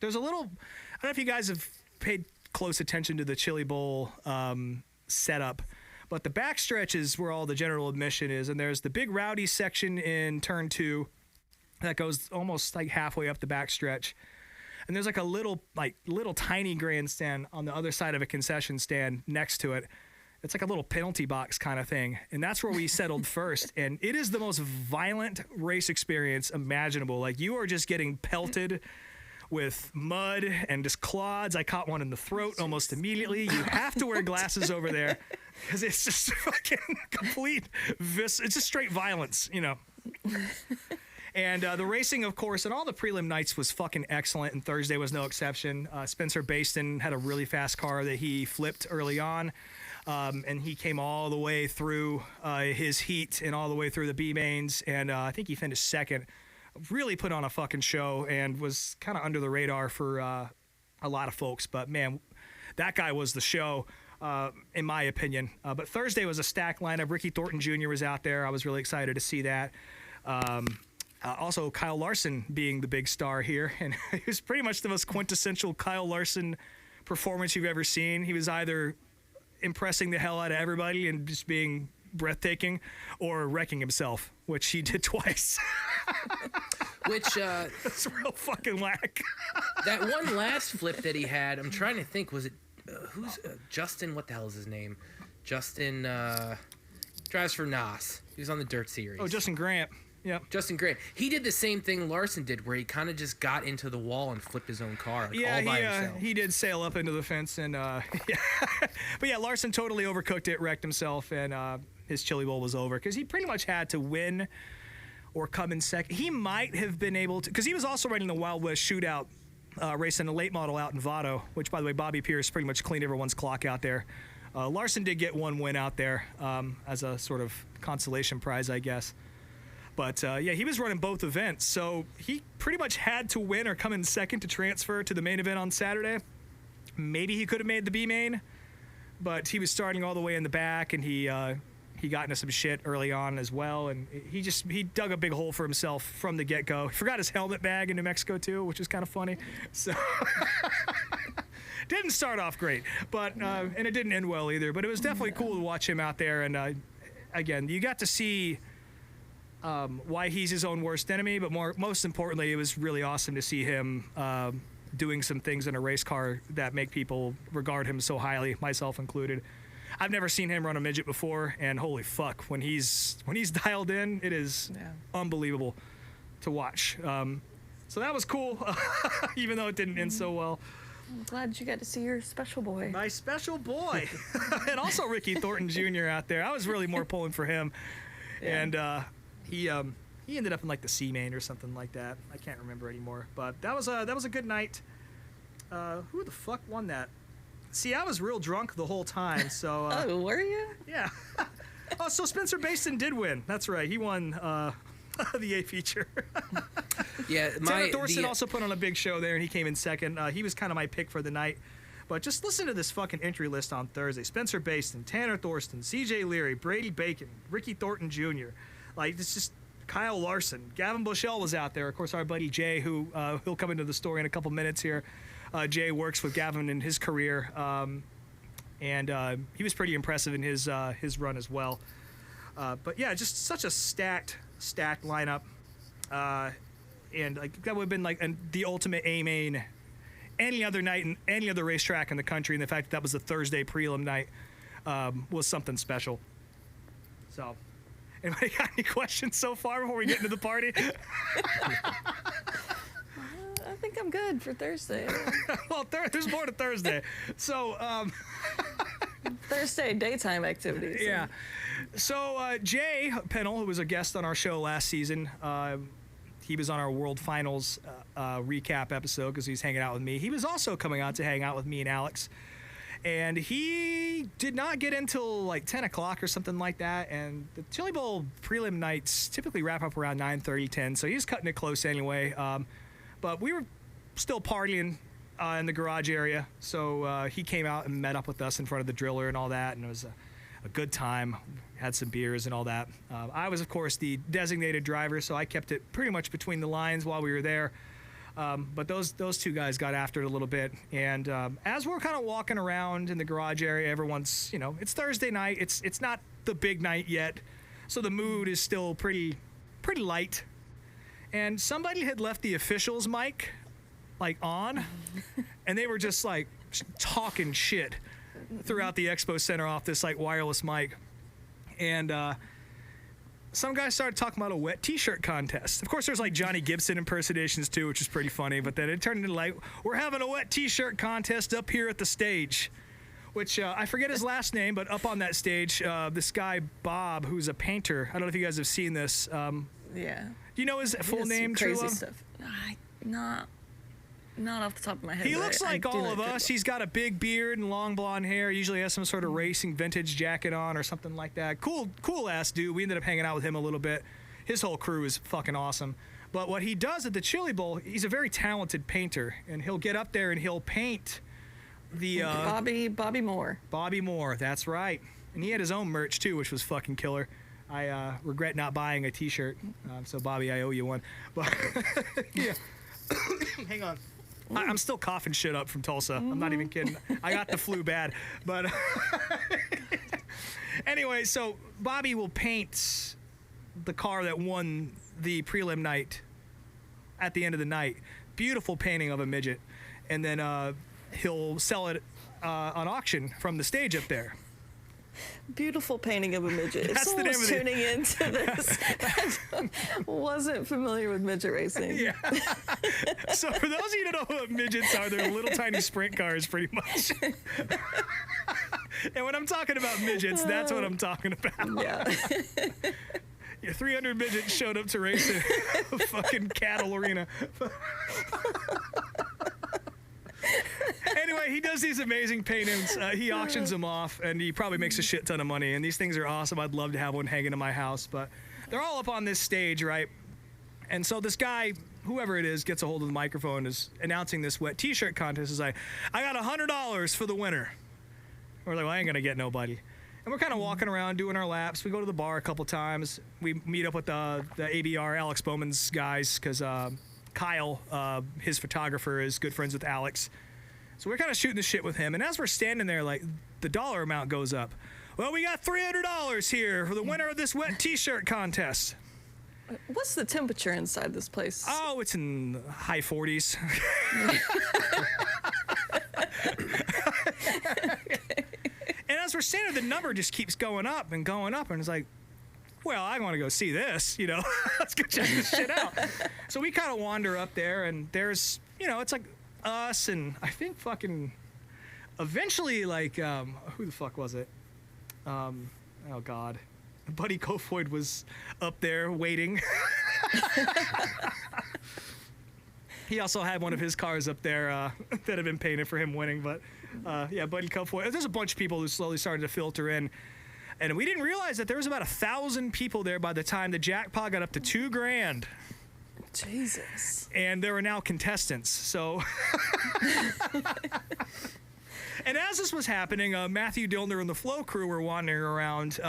There's a little, I don't know if you guys have paid close attention to the Chili Bowl setup, but the backstretch is where all the general admission is, and there's the big Rowdy section in turn 2 that goes almost like halfway up the backstretch. And there's like a little tiny grandstand on the other side of a concession stand next to it. It's like a little penalty box kind of thing. And that's where we settled first. And it is the most violent race experience imaginable. Like, you are just getting pelted with mud and just clods. I caught one in the throat almost immediately. You have to wear glasses over there because it's just fucking complete it's just straight violence, you know. And the racing, of course, and all the prelim nights was fucking excellent, and Thursday was no exception. Spencer Baston had a really fast car that he flipped early on. And he came all the way through his heat and all the way through the B mains, and I think he finished second. Really put on a fucking show and was kind of under the radar for a lot of folks. But man, that guy was the show, in my opinion. But Thursday was a stacked lineup. Ricky Thornton Jr. was out there. I was really excited to see that. Also, Kyle Larson being the big star here, and it was pretty much the most quintessential Kyle Larson performance you've ever seen. He was either impressing the hell out of everybody and just being breathtaking, or wrecking himself, which he did twice. Which it's real fucking whack. That one last flip that he had, I'm trying to think, was it who's Justin? What the hell is his name? Justin drives for NAS. He was on the Dirt Series. Oh, Justin Grant. Yep. Justin Grant. He did the same thing Larson did, where he kind of just got into the wall and flipped his own car, like, all by himself. He did sail up into the fence, and yeah. But yeah, Larson totally overcooked it, wrecked himself, and his Chili Bowl was over because he pretty much had to win or come in second. He might have been able to, because he was also running the Wild West Shootout, racing a late model out in Vado, which, by the way, Bobby Pierce pretty much cleaned everyone's clock out there. Larson did get one win out there as a sort of consolation prize, I guess. But, yeah, he was running both events, so he pretty much had to win or come in second to transfer to the main event on Saturday. Maybe he could have made the B main, but he was starting all the way in the back, and he got into some shit early on as well, and he dug a big hole for himself from the get-go. He forgot his helmet bag in New Mexico, too, which is kind of funny. So didn't start off great, but and it didn't end well either, but it was definitely cool to watch him out there, and again, you got to see why he's his own worst enemy, but most importantly, it was really awesome to see him doing some things in a race car that make people regard him so highly, myself included. I've never seen him run a midget before, and holy fuck, when he's dialed in, it is unbelievable to watch. So that was cool, even though it didn't end so well. I'm glad you got to see your special boy. My special boy. And also Ricky Thornton Jr. out there. I was really more pulling for him, and he ended up in like the C main or something like that. I can't remember anymore. But that was a good night. Who the fuck won that? See, I was real drunk the whole time. So Oh, were you? yeah. Oh, so Spencer Basin did win. That's right. He won the A feature. Yeah, Tanner Thorson also put on a big show there, and he came in second. He was kind of my pick for the night. But just listen to this fucking entry list on Thursday. Spencer Basin, Tanner Thorson, C.J. Leary, Brady Bacon, Ricky Thornton Jr. Like, it's just Kyle Larson. Gavin Bushell was out there. Of course, our buddy Jay, who he'll come into the story in a couple minutes here. Jay works with Gavin in his career, and he was pretty impressive in his run as well. But yeah, just such a stacked lineup. And like that would have been like the ultimate A main any other night in any other racetrack in the country, and the fact that was a Thursday prelim night was something special. So, anybody got any questions so far before we get into the party? I think I'm good for Thursday. Well, there's more to Thursday. So, Thursday daytime activities. yeah. So, Jay Pennell, who was a guest on our show last season, he was on our World Finals recap episode because he's hanging out with me. He was also coming out to hang out with me and Alex. And he did not get until like 10 o'clock or something like that. And the Chili Bowl prelim nights typically wrap up around 9:30, 10. So he's cutting it close anyway. But we were still partying in the garage area. So he came out and met up with us in front of the driller and all that. And it was a good time. Had some beers and all that. I was, of course, the designated driver, so I kept it pretty much between the lines while we were there. But those two guys got after it a little bit. And as we're kind of walking around in the garage area, everyone's, it's Thursday night. It's not the big night yet, so the mood is still pretty light. And somebody had left the officials' mic, like, on, and they were just, like, talking shit throughout the expo center off this, like, wireless mic. And some guy started talking about a wet t-shirt contest. Of course, there's like Johnny Gibson impersonations too, which is pretty funny. But then it turned into like, we're having a wet t-shirt contest up here at the stage, which I forget his last name, but up on that stage, this guy, Bob, who's a painter. I don't know if you guys have seen this. Yeah. Do you know his full name, Crazy Truelove? stuff. Not off the top of my head. He looks like all of us. us. He's got a big beard and long blonde hair. Usually has some sort of racing vintage jacket on or something like that. Cool ass dude. We ended up hanging out with him a little bit. His whole crew is fucking awesome. But what he does at the Chili Bowl, he's a very talented painter, and he'll get up there and he'll paint the Bobby Moore. Bobby Moore, that's right. And he had his own merch too, which was fucking killer. I regret not buying a t-shirt. So Bobby, I owe you one. But yeah. Hang on. I'm still coughing shit up from Tulsa. I'm not even kidding. I got the flu bad. But anyway, so Bobby will paint the car that won the prelim night at the end of the night. Beautiful painting of a midget. And then he'll sell it on auction from the stage up there. Beautiful painting of a midget. If That's the someone name was of it. tuning into this that wasn't familiar with midget racing. Yeah. So for those of you who don't know what midgets are, they're little tiny sprint cars, pretty much. And when I'm talking about midgets, that's what I'm talking about. Yeah. Yeah, 300 midgets showed up to race in a fucking cattle arena. Anyway, he does these amazing paintings. He auctions them off, and he probably makes a shit ton of money. And these things are awesome. I'd love to have one hanging in my house. But they're all up on this stage, right? And so this guy, whoever it is, gets a hold of the microphone, is announcing this wet t-shirt contest. Is like, I got $100 for the winner. We're like, well, I ain't going to get nobody. And we're kind of walking around doing our laps. We go to the bar a couple times. We meet up with the ABR, Alex Bowman's guys, because Kyle, his photographer, is good friends with Alex. So we're kind of shooting the shit with him. And as we're standing there, like, the dollar amount goes up. Well, we got $300 here for the winner of this wet t-shirt contest. What's the temperature inside this place? Oh, it's in the high 40s. And as we're standing, the number just keeps going up and going up. And it's like, well, I want to go see this, Let's go check this shit out. So we kind of wander up there, and there's, it's like us and I think fucking eventually, like, who the fuck was it? Oh God, Buddy Kofoid was up there waiting. He also had one of his cars up there that had been painted for him winning. But yeah, Buddy Kofoid. There's a bunch of people who slowly started to filter in. And we didn't realize that there was about 1,000 people there by the time the jackpot got up to $2,000. Jesus. And there are now contestants. So, and as this was happening, Matthew Dillner and the Flow crew were wandering around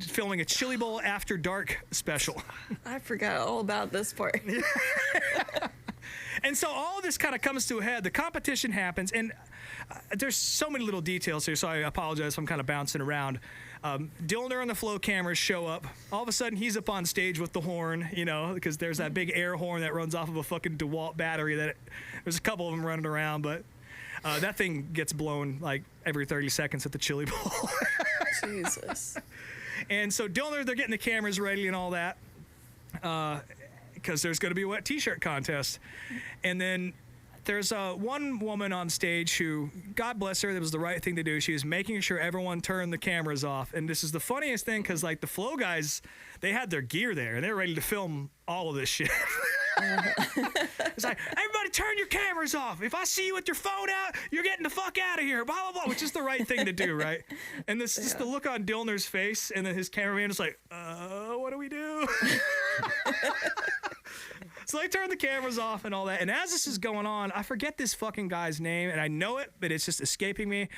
filming a Chili Bowl After Dark special. I forgot all about this part. And so all of this kind of comes to a head. The competition happens, and there's so many little details here, so I apologize if I'm kind of bouncing around. Dillner and the Flow cameras show up. All of a sudden, he's up on stage with the horn, you know, because there's that big air horn that runs off of a fucking DeWalt battery. There's a couple of them running around, but that thing gets blown like every 30 seconds at the Chili Bowl. Jesus. And so Dillner, they're getting the cameras ready and all that. Because there's going to be a wet t-shirt contest. And then there's one woman on stage who, God bless her, that was the right thing to do. She was making sure everyone turned the cameras off. And this is the funniest thing because, like, the Flow guys, they had their gear there, and they were ready to film all of this shit. It's like, everybody turn your cameras off. If I see you with your phone out, you're getting the fuck out of here, blah, blah, blah, which is the right thing to do, right? And this just the look on Dillner's face, and then his cameraman is like, what do we do? So they turn the cameras off and all that. And as this is going on, I forget this fucking guy's name, and I know it, but it's just escaping me.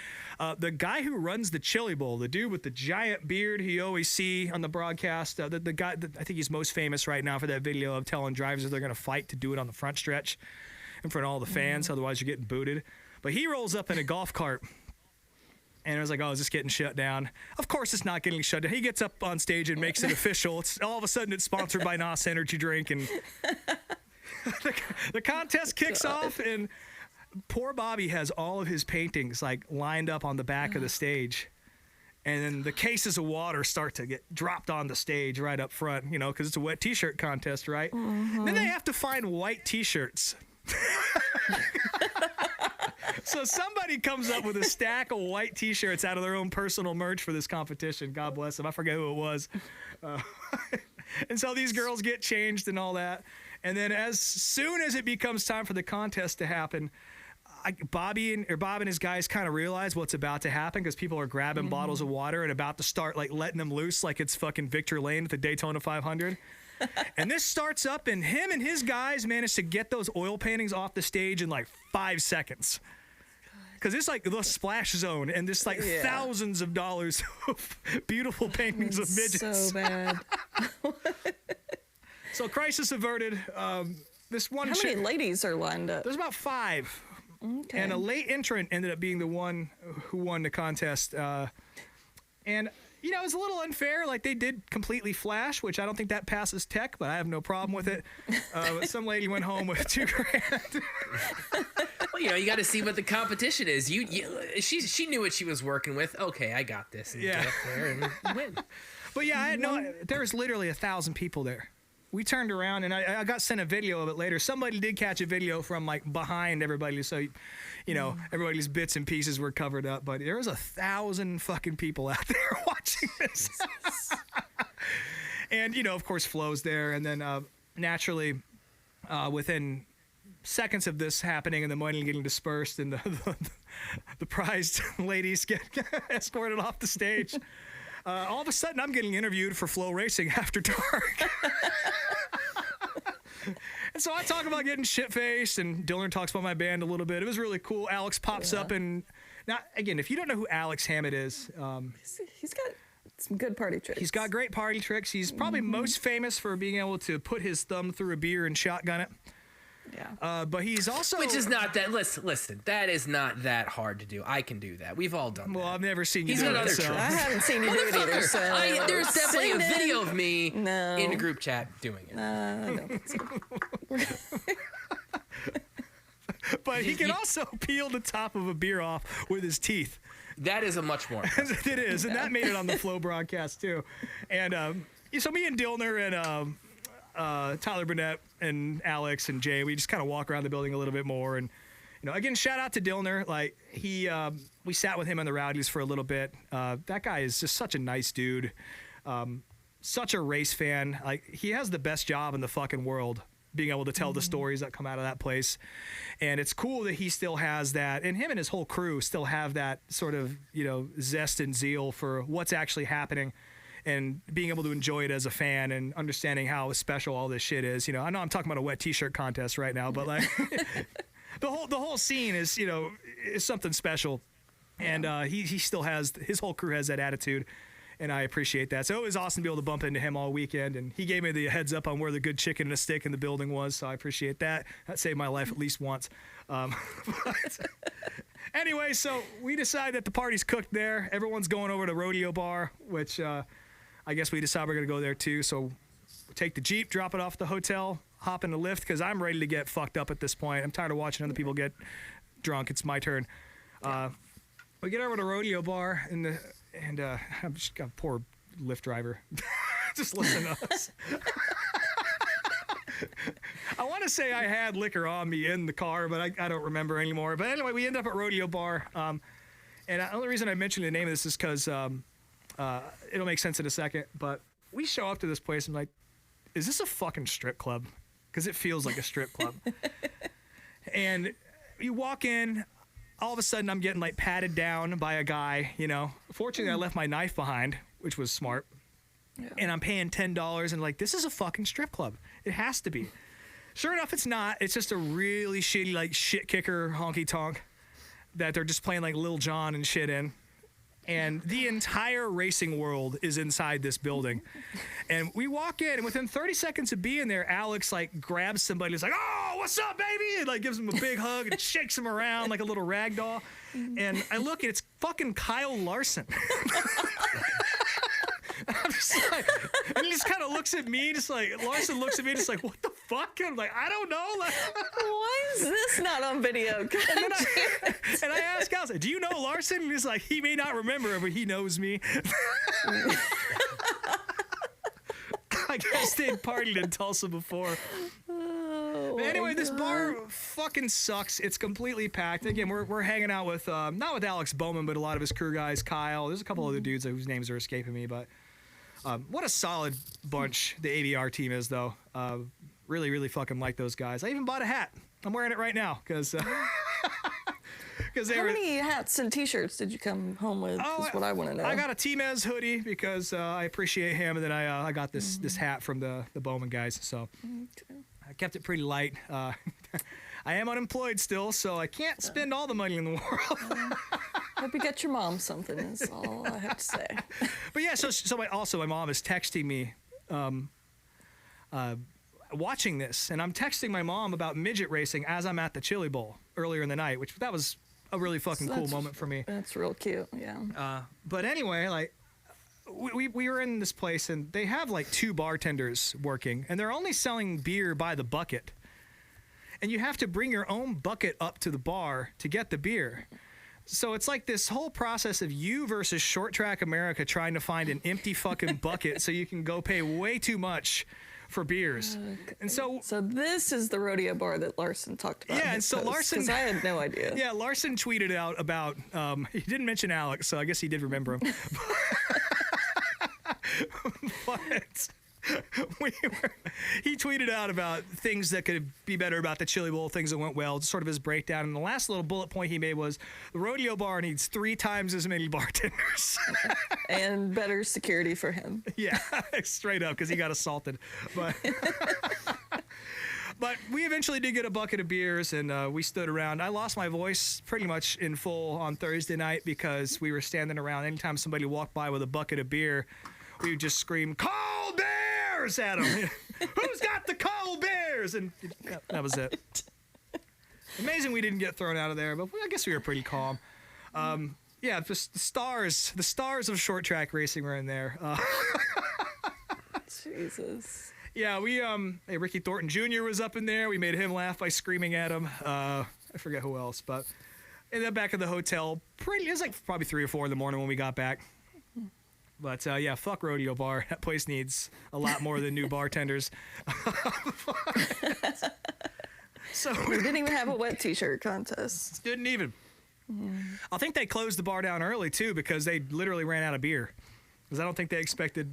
The guy who runs the Chili Bowl, the dude with the giant beard you always see on the broadcast, the guy, I think he's most famous right now for that video of telling drivers that they're going to fight to do it on the front stretch in front of all the fans, otherwise you're getting booted. But he rolls up in a golf cart. And I was like, oh, is this getting shut down? Of course it's not getting shut down. He gets up on stage and makes it official. It's all of a sudden it's sponsored by NOS Energy Drink. And the contest kicks off, and poor Bobby has all of his paintings like lined up on the back of the stage. And then the cases of water start to get dropped on the stage right up front, you know, because it's a wet t-shirt contest, right? Then they have to find white t-shirts. So somebody comes up with a stack of white t-shirts out of their own personal merch for this competition. God bless them. I forget who it was. And so these girls get changed and all that. And then as soon as it becomes time for the contest to happen, Bob and his guys kind of realize what's about to happen because people are grabbing bottles of water and about to start like letting them loose like it's fucking Victor Lane at the Daytona 500. And this starts up, and him and his guys manage to get those oil paintings off the stage in like 5 seconds. Because it's like the splash zone, and there's like thousands of dollars of beautiful paintings of midgets. So bad. So crisis averted. This one. How many ladies are lined up? There's about 5. Okay. And a late entrant ended up being the one who won the contest. And, you know, it was a little unfair. Like, they did completely flash, which I don't think that passes tech, but I have no problem with it. Some lady went home with $2,000. Well, you know, you got to see what the competition is. She knew what she was working with. Okay, I got this. And get up there and win. But yeah, there was literally 1,000 people there. We turned around, and I got sent a video of it later. Somebody did catch a video from like behind everybody, so you know everybody's bits and pieces were covered up. But there was 1,000 fucking people out there watching this. And you know, of course, Flo's there, and then naturally, within seconds of this happening and the money getting dispersed, and the prized ladies get escorted off the stage. All of a sudden, I'm getting interviewed for Flow Racing After Dark. And so I talk about getting shit-faced, and Dillner talks about my band a little bit. It was really cool. Alex pops up, and now, again, if you don't know who Alex Hammett is... he's got some good party tricks. He's got great party tricks. He's probably most famous for being able to put his thumb through a beer and shotgun it. Yeah. But he's also... Which is not that... Listen, that is not that hard to do. I can do that. We've all done that. Well, I've never seen you He's do got it, other so... tricks. I haven't seen you do it either, so... There's definitely a Send video of me No. in a group chat doing it. I don't think so. But he can also peel the top of a beer off with his teeth. That is a much more... It is, and that made it on the Flow broadcast, too. And so me and Dillner and Tyler Burnett and Alex and Jay, we just kind of walk around the building a little bit more, and again, shout out to Dillner. Like we sat with him on the rowdies for a little bit. That guy is just such a nice dude. Such a race fan. Like, he has the best job in the fucking world, being able to tell the stories that come out of that place. And it's cool that he still has that, and him and his whole crew still have that sort of, zest and zeal for what's actually happening and being able to enjoy it as a fan and understanding how special all this shit is. I know I'm talking about a wet t-shirt contest right now, but like the whole scene is, is something special. And he still has, his whole crew has that attitude. And I appreciate that. So it was awesome to be able to bump into him all weekend. And he gave me the heads up on where the good chicken and a steak in the building was. So I appreciate that. That saved my life at least once. Anyway, so we decided that the party's cooked there. Everyone's going over to Rodeo Bar, which I guess we decided we're going to go there too. So we take the Jeep, drop it off at the hotel, hop in the lift, because I'm ready to get fucked up at this point. I'm tired of watching other people get drunk. It's my turn. We get over to Rodeo Bar, and I'm just got a poor Lyft driver. Just listen to us. I want to say I had liquor on me in the car, but I don't remember anymore. But anyway, we end up at Rodeo Bar. And the only reason I mentioned the name of this is because it'll make sense in a second. But we show up to this place, and I'm like, is this a fucking strip club? Because it feels like a strip club. And you walk in. All of a sudden, I'm getting like patted down by a guy, Fortunately, I left my knife behind, which was smart. Yeah. And I'm paying $10, and like, this is a fucking strip club. It has to be. Sure enough, it's not. It's just a really shitty, like, shit kicker honky tonk that they're just playing like Lil Jon and shit in. And the entire racing world is inside this building. And we walk in, and within 30 seconds of being there, Alex, like, grabs somebody. He's like, oh, what's up, baby? And, like, gives him a big hug and shakes him around like a little rag doll. And I look, and it's fucking Kyle Larson. I'm just like, and he just kind of looks at me, just like, Larson looks at me, just like, what the fuck? And I'm like, I don't know. Like, why is this not on video? And I ask Alex, do you know Larson? And he's like, he may not remember, but he knows me. I guess they'd partied in Tulsa before. But anyway, this bar fucking sucks. It's completely packed. Again, we're hanging out with, not with Alex Bowman, but a lot of his crew guys, Kyle. There's a couple other dudes whose names are escaping me, but what a solid bunch the ABR team is, though. Really, really fucking like those guys. I even bought a hat. I'm wearing it right now, because... How many hats and T-shirts did you come home with? Is what I want to know. I got a T-Mez hoodie because I appreciate him, and then I got this hat from the Bowman guys. So I kept it pretty light. I am unemployed still, so I can't spend all the money in the world. Hope you get your mom something. Is all I have to say. But yeah, so my mom is texting me. Watching this, and I'm texting my mom about midget racing as I'm at the Chili Bowl earlier in the night, which that was a really fucking cool moment for me. That's real cute, yeah. But anyway, like, we were in this place, and they have like 2 bartenders working, and they're only selling beer by the bucket. And you have to bring your own bucket up to the bar to get the beer. So it's like this whole process of you versus Short Track America trying to find an empty fucking bucket so you can go pay way too much for beers. Okay. And so this is the rodeo bar that Larson talked about. Yeah, and so Larson, because I had no idea. Yeah, Larson tweeted out about he didn't mention Alex, so I guess he did remember him. But he tweeted out about things that could be better about the Chili Bowl, things that went well, sort of his breakdown. And the last little bullet point he made was the rodeo bar needs 3 times as many bartenders. And better security for him. Yeah, straight up, because he got assaulted. But but we eventually did get a bucket of beers, and we stood around. I lost my voice pretty much in full on Thursday night because we were standing around. Anytime somebody walked by with a bucket of beer, we would just scream, "Cold beers!" at them. Who's got the cold beers? And that was it. Amazing we didn't get thrown out of there, but I guess we were pretty calm. Yeah, just the stars of short track racing were in there. Jesus. Yeah, hey, Ricky Thornton Jr. was up in there. We made him laugh by screaming at him. I forget who else, but and then back at the hotel, it was like probably 3 or 4 in the morning when we got back. But yeah, fuck Rodeo Bar. That place needs a lot more than new bartenders. So We didn't even have a wet T-shirt contest. didn't even. I think they closed the bar down early too because they literally ran out of beer. Because I don't think they expected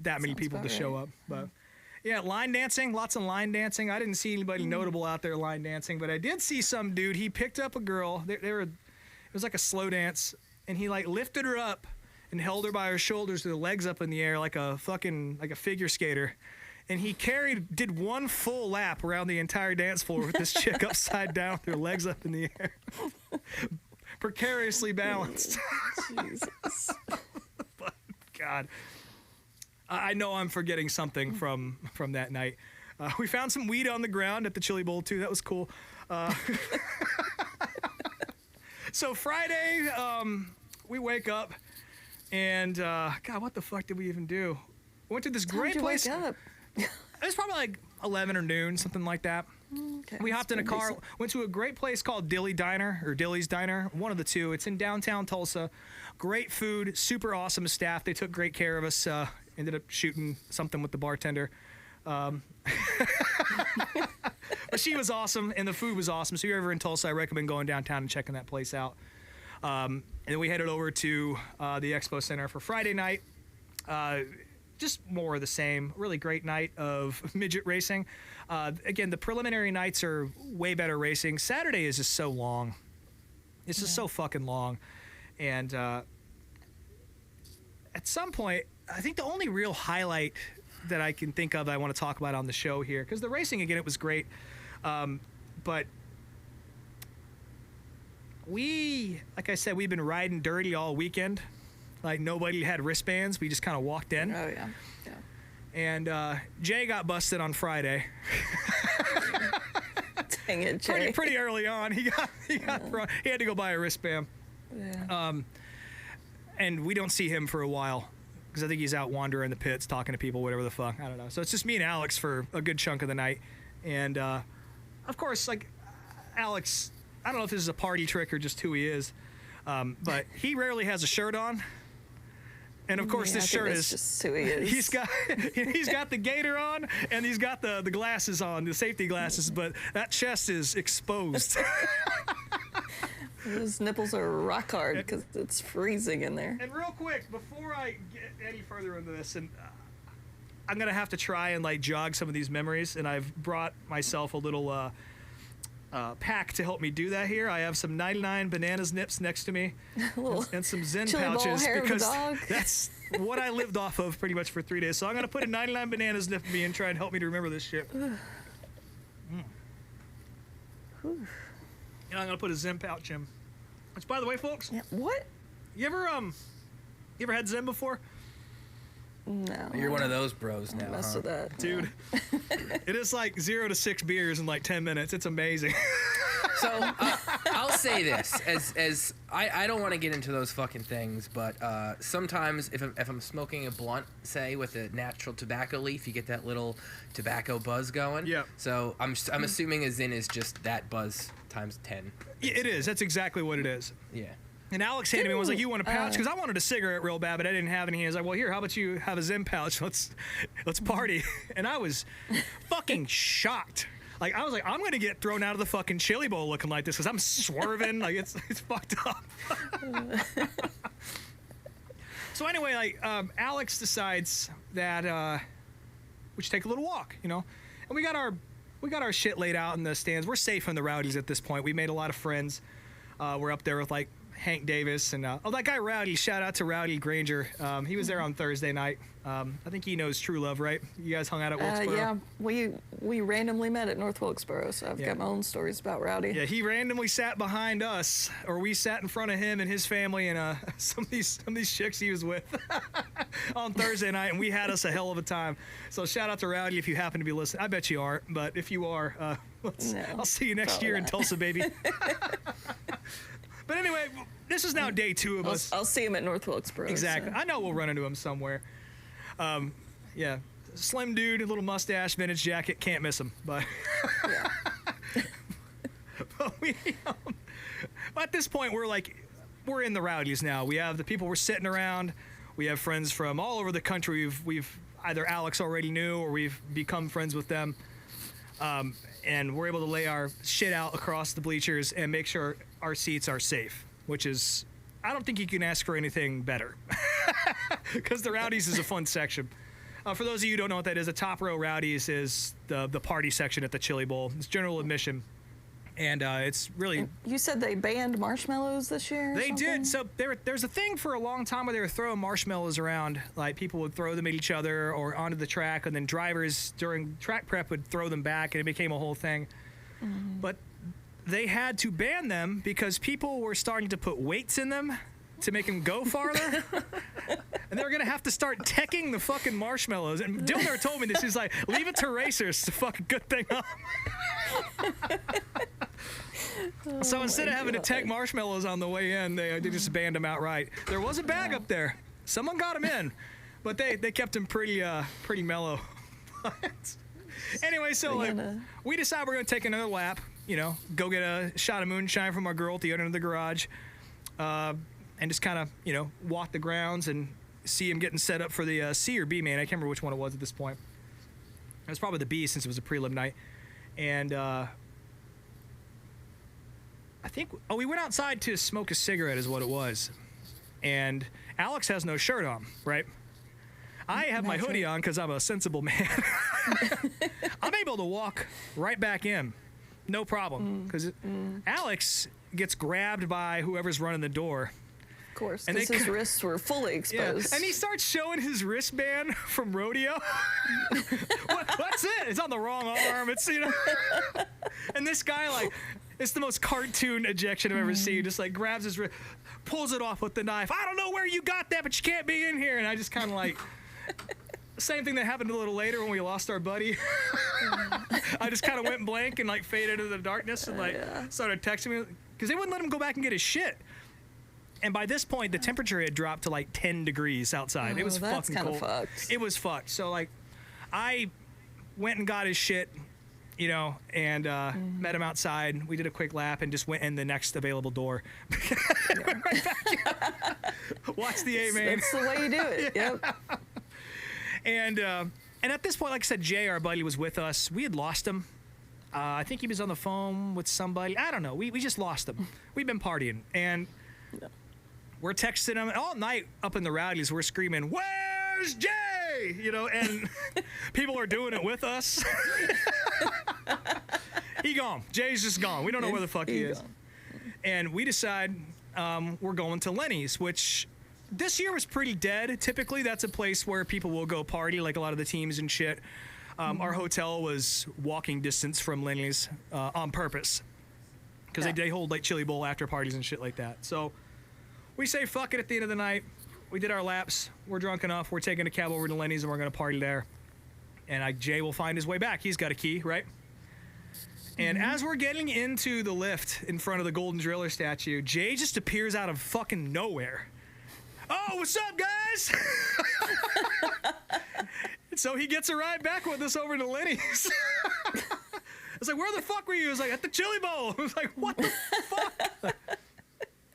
that many Sounds people to about show right. up. But yeah, line dancing, lots of line dancing. I didn't see anybody notable out there line dancing, but I did see some dude. He picked up a girl. It was like a slow dance, and he like lifted her up and held her by her shoulders with her legs up in the air like a figure skater. And he did one full lap around the entire dance floor with this chick upside down with her legs up in the air. Precariously balanced. Jesus. But, God. I know I'm forgetting something from that night. We found some weed on the ground at the Chili Bowl, too. That was cool. So Friday, we wake up, and, God, what the fuck did we even do? We went to this How'd great you place. wake up? It was probably like 11 or noon, something like that. Okay, We that's hopped in a pretty car, decent. went to a great place called Dilly's Diner, one of the two. It's in downtown Tulsa. Great food, super awesome staff. They took great care of us. Ended up shooting something with the bartender. But she was awesome, and the food was awesome. So if you're ever in Tulsa, I recommend going downtown and checking that place out. And then we headed over to the Expo Center for Friday night. Just more of the same. Really great night of midget racing. Again, the preliminary nights are way better racing. Saturday is just so long. It's just so fucking long. And at some point, I think the only real highlight that I can think of I want to talk about on the show here, because the racing, again, it was great. But like I said, we've been riding dirty all weekend. Like, nobody had wristbands. We just kind of walked in. Oh, yeah. Yeah. And Jay got busted on Friday. Dang it, Jay. Pretty early on. He had to go buy a wristband. Yeah. And we don't see him for a while because I think he's out wandering the pits, talking to people, whatever the fuck. I don't know. So it's just me and Alex for a good chunk of the night. And, of course, like, Alex, I don't know if this is a party trick or just who he is, but he rarely has a shirt on. And of course, Yeah, this I think shirt that's is. just who he is. He's got the gaiter on, and he's got the glasses on, the safety glasses, but that chest is exposed. His nipples are rock hard because it's freezing in there. And real quick, before I get any further into this, and I'm gonna have to try and like jog some of these memories, and I've brought myself a little pack to help me do that here. I have some 99 bananas nips next to me and some Zen chili ball pouches hair of a because dog. that's what I lived off of pretty much for 3 days. So I'm gonna put a 99 bananas nip in me and try and help me to remember this shit. And I'm gonna put a Zen pouch in. Which, by the way, folks, Yeah, what? you ever had Zen before? No. You're one of those bros now, Mess huh? with that. Dude, it is like 0 to 6 beers in like 10 minutes. It's amazing. So I'll say this, as I don't want to get into those fucking things, but sometimes if I'm smoking a blunt, say with a natural tobacco leaf, you get that little tobacco buzz going. Yeah. So I'm assuming a Zin is just that buzz times 10. It is. That's exactly what it is. Yeah. And Alex handed me one. Was like, "You want a pouch?" Because I wanted a cigarette real bad, but I didn't have any. He was like, "Well, here, how about you have a Zen pouch? Let's party." And I was fucking shocked. Like, I was like, I'm gonna get thrown out of the fucking chili bowl looking like this because I'm swerving. Like, it's fucked up. So anyway, like, Alex decides that we should take a little walk, you know, and we got our shit laid out in the stands. We're safe from the rowdies at this point. We made a lot of friends. We're up there with like Hank Davis and that guy Rowdy. Shout out to Rowdy Granger. He was there on Thursday night. I think he knows Truelove, right? You guys hung out at Wilkesboro. Yeah, we randomly met at North Wilkesboro, so I've got my own stories about Rowdy. Yeah, he randomly sat behind us, or we sat in front of him and his family and some of these chicks he was with on Thursday night, and we had us a hell of a time. So shout out to Rowdy if you happen to be listening. I bet you aren't, but if you are, No, I'll see you next probably year in not. Tulsa, baby. But anyway, this is now day 2 of us. I'll see him at North Wilkesboro. Exactly. So. I know we'll run into him somewhere. Yeah, slim dude, a little mustache, vintage jacket, can't miss him. But, but we, at this point, we're in the rowdies now. We have the people we're sitting around. We have friends from all over the country. We've either Alex already knew or we've become friends with them. And we're able to lay our shit out across the bleachers and make sure our seats are safe, which is, I don't think you can ask for anything better. Because the Rowdies is a fun section. For those of you who don't know what that is, the top row Rowdies is the party section at the Chili Bowl. It's general admission. And it's really... You said they banned marshmallows this year? They did. So there's a thing for a long time where they were throwing marshmallows around. Like, people would throw them at each other or onto the track, and then drivers during track prep would throw them back, and it became a whole thing. But they had to ban them because people were starting to put weights in them to make them go farther. And they were going to have to start teching the fucking marshmallows. And Dillner told me this. He's like, leave it to racers to fuck a good thing up. So instead of having to tech marshmallows on the way in, they just banned them outright. There was a bag up there. Someone got them in. But they kept them pretty mellow. Anyway, so we decide we're going to take another lap. Go get a shot of moonshine from our girl at the end of the garage. And just kind of, walk the grounds and see him getting set up for the C or B main. I can't remember which one it was at this point. It was probably the B since it was a prelim night. And I think, we went outside to smoke a cigarette is what it was. And Alex has no shirt on, right? I have my hoodie on because I'm a sensible man. I'm able to walk right back in. No problem. Because Alex gets grabbed by whoever's running the door. Of course, because his wrists were fully exposed. And he starts showing his wristband from rodeo. What's it? It's on the wrong arm. It's, And this guy, it's the most cartoon ejection I've ever seen. Just, grabs his wrist, pulls it off with the knife. I don't know where you got that, but you can't be in here. And I just kind of same thing that happened a little later when we lost our buddy. I just kind of went blank and faded into the darkness and started texting me because they wouldn't let him go back and get his shit. And by this point, the temperature had dropped to 10 degrees outside. It was fucking cold. Fucked. It was fucked. So I went and got his shit, and met him outside. We did a quick lap and just went in the next available door. Went right back. Watched the A main. That's the way you do it. Yep. And at this point, like I said, Jay, our buddy, was with us. We had lost him. I think he was on the phone with somebody. I don't know. We just lost him. We've been partying. And we're texting him all night up in the Rowdies. We're screaming, "Where's Jay?" And people are doing it with us. He gone. Jay's just gone. We don't know where the fuck he is. And we decide we're going to Lenny's, which this year was pretty dead. Typically, that's a place where people will go party, like a lot of the teams and shit. Our hotel was walking distance from Lenny's on purpose. Because they hold Chili Bowl after parties and shit like that. So we say fuck it at the end of the night. We did our laps. We're drunk enough. We're taking a cab over to Lenny's and we're going to party there. And Jay will find his way back. He's got a key, right? And as we're getting into the lift in front of the Golden Driller statue, Jay just appears out of fucking nowhere. "Oh, what's up, guys?" And so he gets a ride back with us over to Lenny's. I was like, "Where the fuck were you?" He was like, "At the Chili Bowl." I was like, "What the fuck?"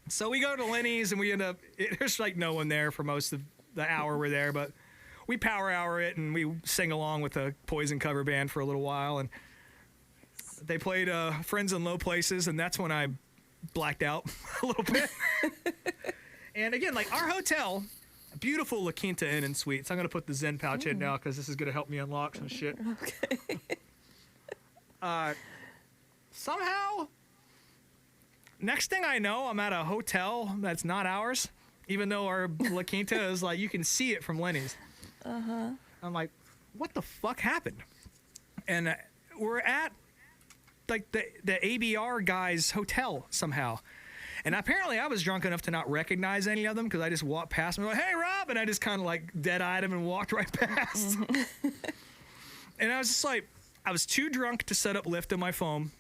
So we go to Lenny's and we end up, there's no one there for most of the hour we're there, but we power hour it and we sing along with a Poison cover band for a little while. And they played Friends in Low Places, and that's when I blacked out a little bit. And again, our hotel, beautiful La Quinta Inn and Suites. I'm going to put the Zen pouch in now because this is going to help me unlock some shit. Okay. Somehow, next thing I know, I'm at a hotel that's not ours, even though our La Quinta is you can see it from Lenny's. I'm like, what the fuck happened? And we're at the ABR guy's hotel somehow. And apparently I was drunk enough to not recognize any of them because I just walked past them. Like, "Hey, Rob!" And I just kind of dead-eyed him and walked right past. And I was just I was too drunk to set up Lyft on my phone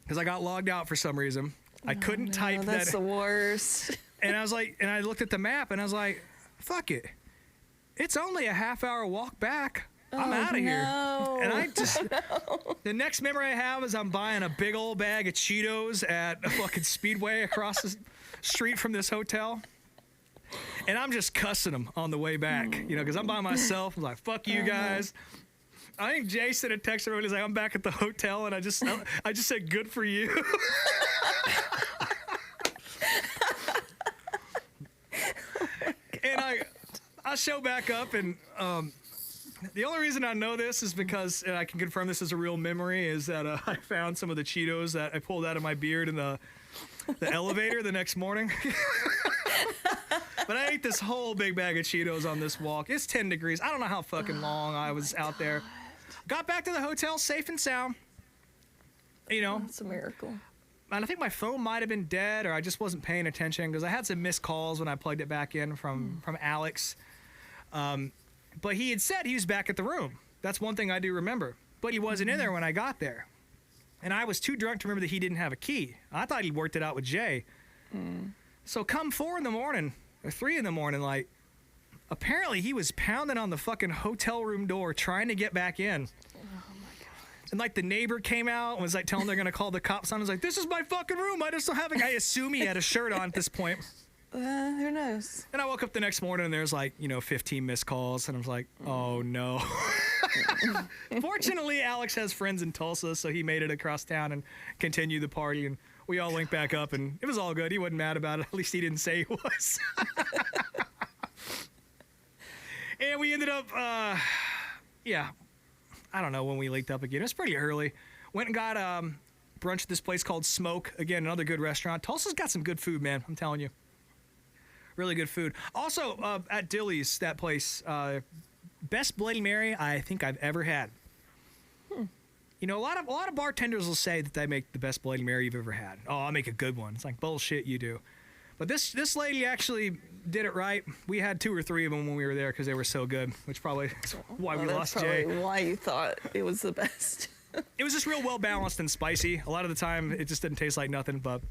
because I got logged out for some reason. I couldn't type that. That's the worst. And I was and I looked at the map and I was like, fuck it. It's only a half-hour walk back. I'm out of here. And I just, the next memory I have is I'm buying a big old bag of Cheetos at a fucking Speedway across the street from this hotel. And I'm just cussing them on the way back, because I'm by myself. I'm like, fuck you guys. I think Jay sent a text to everyone. He's like, I'm back at the hotel, and I just said, good for you. And I show back up, and the only reason I know this is because, and I can confirm this is a real memory, is that I found some of the Cheetos that I pulled out of my beard in the elevator the next morning. But I ate this whole big bag of Cheetos on this walk. It's 10 degrees. I don't know how fucking long I was out there. Got back to the hotel safe and sound. You know. That's a miracle. And I think my phone might have been dead, or I just wasn't paying attention because I had some missed calls when I plugged it back in from Alex. But he had said he was back at the room. That's one thing I do remember. But he wasn't in there when I got there. And I was too drunk to remember that he didn't have a key. I thought he'd worked it out with Jay. So come 4 in the morning, or 3 in the morning, like, apparently he was pounding on the fucking hotel room door trying to get back in. Oh my God. And like the neighbor came out and was like telling they're gonna call the cops on. I was like, this is my fucking room. I just don't have a. I assume he had a shirt on at this point. Who knows? And I woke up the next morning and there's like, 15 missed calls, and I was like, oh no. Fortunately, Alex has friends in Tulsa, so he made it across town and continued the party, and we all linked back up, and it was all good. He wasn't mad about it. At least he didn't say he was. And we ended up, I don't know when we linked up again. It was pretty early. Went and got brunch at this place called Smoke. Again, another good restaurant. Tulsa's got some good food, man. I'm telling you. Really good food. Also, at Dilly's, that place, best Bloody Mary I think I've ever had. You know, a lot of bartenders will say that they make the best Bloody Mary you've ever had. Oh, I'll make a good one. It's like, bullshit, you do. But this lady actually did it right. We had 2 or 3 of them when we were there because they were so good, which probably is why we lost Jay. That's why you thought it was the best. It was just real well balanced and spicy. A lot of the time, it just didn't taste like nothing, but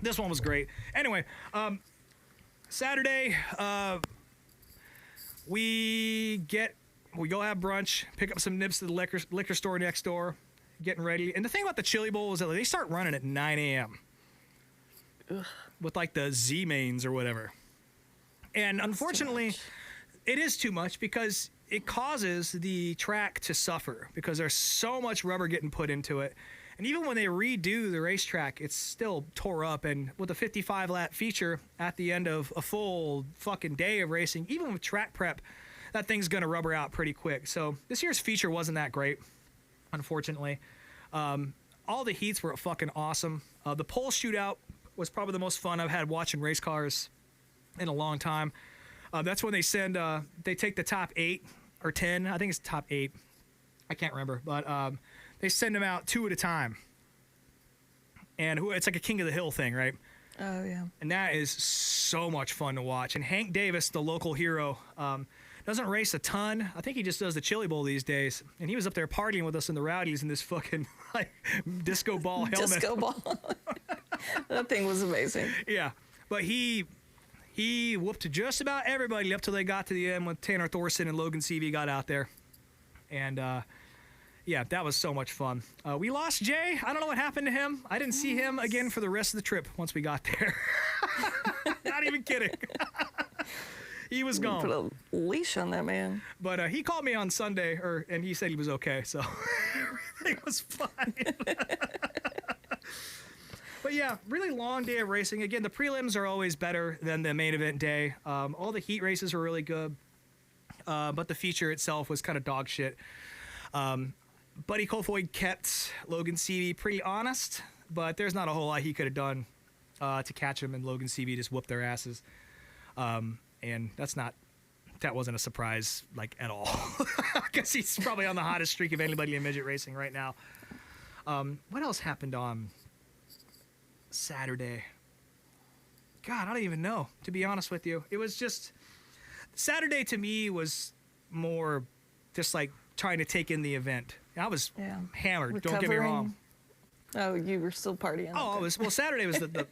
this one was great. Anyway, Saturday, we go have brunch, pick up some nips to the liquor store next door, getting ready. And the thing about the Chili Bowl is that they start running at 9 a.m. with like the Z mains or whatever. And unfortunately, it is too much because it causes the track to suffer because there's so much rubber getting put into it. And even when they redo the racetrack, it's still tore up. And with a 55-lap feature at the end of a full fucking day of racing, even with track prep, that thing's going to rubber out pretty quick. So this year's feature wasn't that great, unfortunately. All the heats were fucking awesome. The pole shootout was probably the most fun I've had watching race cars in a long time. That's when they take the top 8 or 10. I think it's top 8. I can't remember. But they send them out 2 at a time. And it's like a King of the Hill thing, right? Oh, yeah. And that is so much fun to watch. And Hank Davis, the local hero, doesn't race a ton. I think he just does the Chili Bowl these days. And he was up there partying with us in the Rowdies in this fucking like disco ball helmet. Disco ball. That thing was amazing. Yeah. But he whooped just about everybody up till they got to the end when Tanner Thorson and Logan Seavey got out there. And, yeah, that was so much fun. We lost Jay. I don't know what happened to him. I didn't see him again for the rest of the trip once we got there. Not even kidding. He was gone. Put a leash on that man. But he called me on Sunday, and he said he was okay, so everything was fine. But yeah, really long day of racing. Again, the prelims are always better than the main event day. All the heat races were really good, but the feature itself was kind of dog shit. Buddy Kofoid kept Logan Seavey pretty honest, but there's not a whole lot he could have done to catch him, and Logan Seavey just whooped their asses. And that wasn't a surprise, like, at all. I guess he's probably on the hottest streak of anybody in midget racing right now. What else happened on Saturday? God, I don't even know, to be honest with you. It was just, Saturday to me was more just like trying to take in the event. I was hammered, don't get me wrong. Oh, you were still partying. Oh, okay. Saturday was the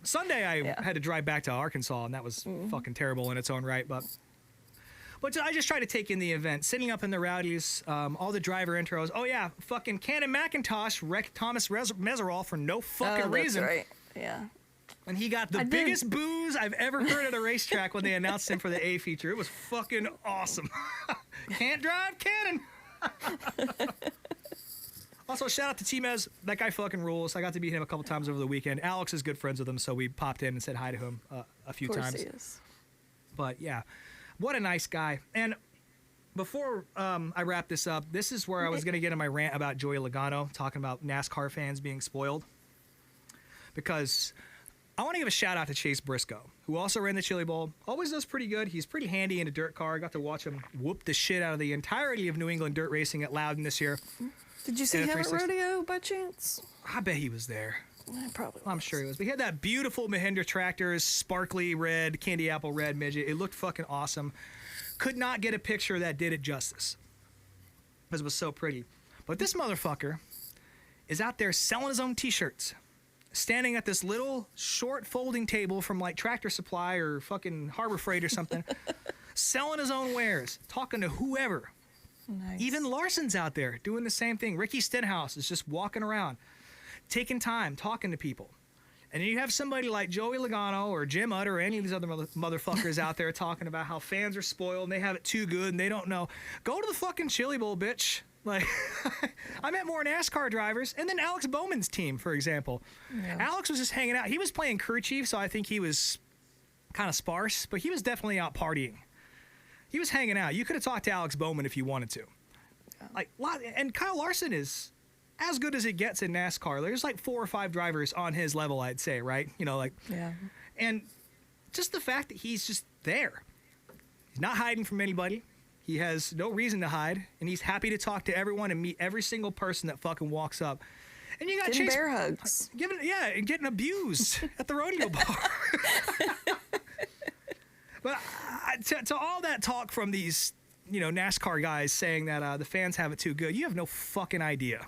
Sunday I had to drive back to Arkansas, and that was fucking terrible in its own right. But I just tried to take in the event, sitting up in the Rowdies, all the driver intros. Oh yeah, fucking Cannon McIntosh wrecked Thomas Meserol for no fucking reason. That's right. Yeah. And he got the biggest boos I've ever heard at a racetrack when they announced him for the A feature. It was fucking awesome. Can't drive Cannon. Also, shout out to T-Mez. That guy fucking rules. I got to meet him a couple times over the weekend. Alex is good friends with him, so we popped in and said hi to him a few times. Of course he is. But yeah, what a nice guy. And before I wrap this up, this is where I was going to get in my rant about Joey Logano, talking about NASCAR fans being spoiled. Because I want to give a shout out to Chase Briscoe, who also ran the Chili Bowl. Always does pretty good. He's pretty handy in a dirt car. I got to watch him whoop the shit out of the entirety of New England dirt racing at Loudon this year. Did you see him at rodeo by chance? I bet he was there. Probably. I'm sure he was. But he had that beautiful Mahindra tractors, sparkly red, candy apple red midget. It looked fucking awesome. Could not get a picture that did it justice because it was so pretty. But this motherfucker is out there selling his own T-shirts, standing at this little short folding table from like Tractor Supply or fucking Harbor Freight or something, selling his own wares, talking to whoever. Nice. Even Larson's out there doing the same thing. Ricky Stenhouse is just walking around, taking time, talking to people. And then you have somebody like Joey Logano or Jim Utt or any of these other motherfuckers out there talking about how fans are spoiled and they have it too good and they don't know. Go to the fucking Chili Bowl, bitch. Like, I met more NASCAR drivers. And then Alex Bowman's team, for example. Yeah. Alex was just hanging out. He was playing crew chief, so I think he was kind of sparse, but he was definitely out partying. He was hanging out. You could have talked to Alex Bowman if you wanted to. Like, and Kyle Larson is as good as it gets in NASCAR. There's like 4 or 5 drivers on his level, I'd say, right? You know, like, yeah. And just the fact that he's just there. He's not hiding from anybody. He has no reason to hide, and he's happy to talk to everyone and meet every single person that fucking walks up. And you got getting Chase bear hugs. And getting abused at the rodeo bar. But to all that talk from these, you know, NASCAR guys saying that the fans have it too good, you have no fucking idea.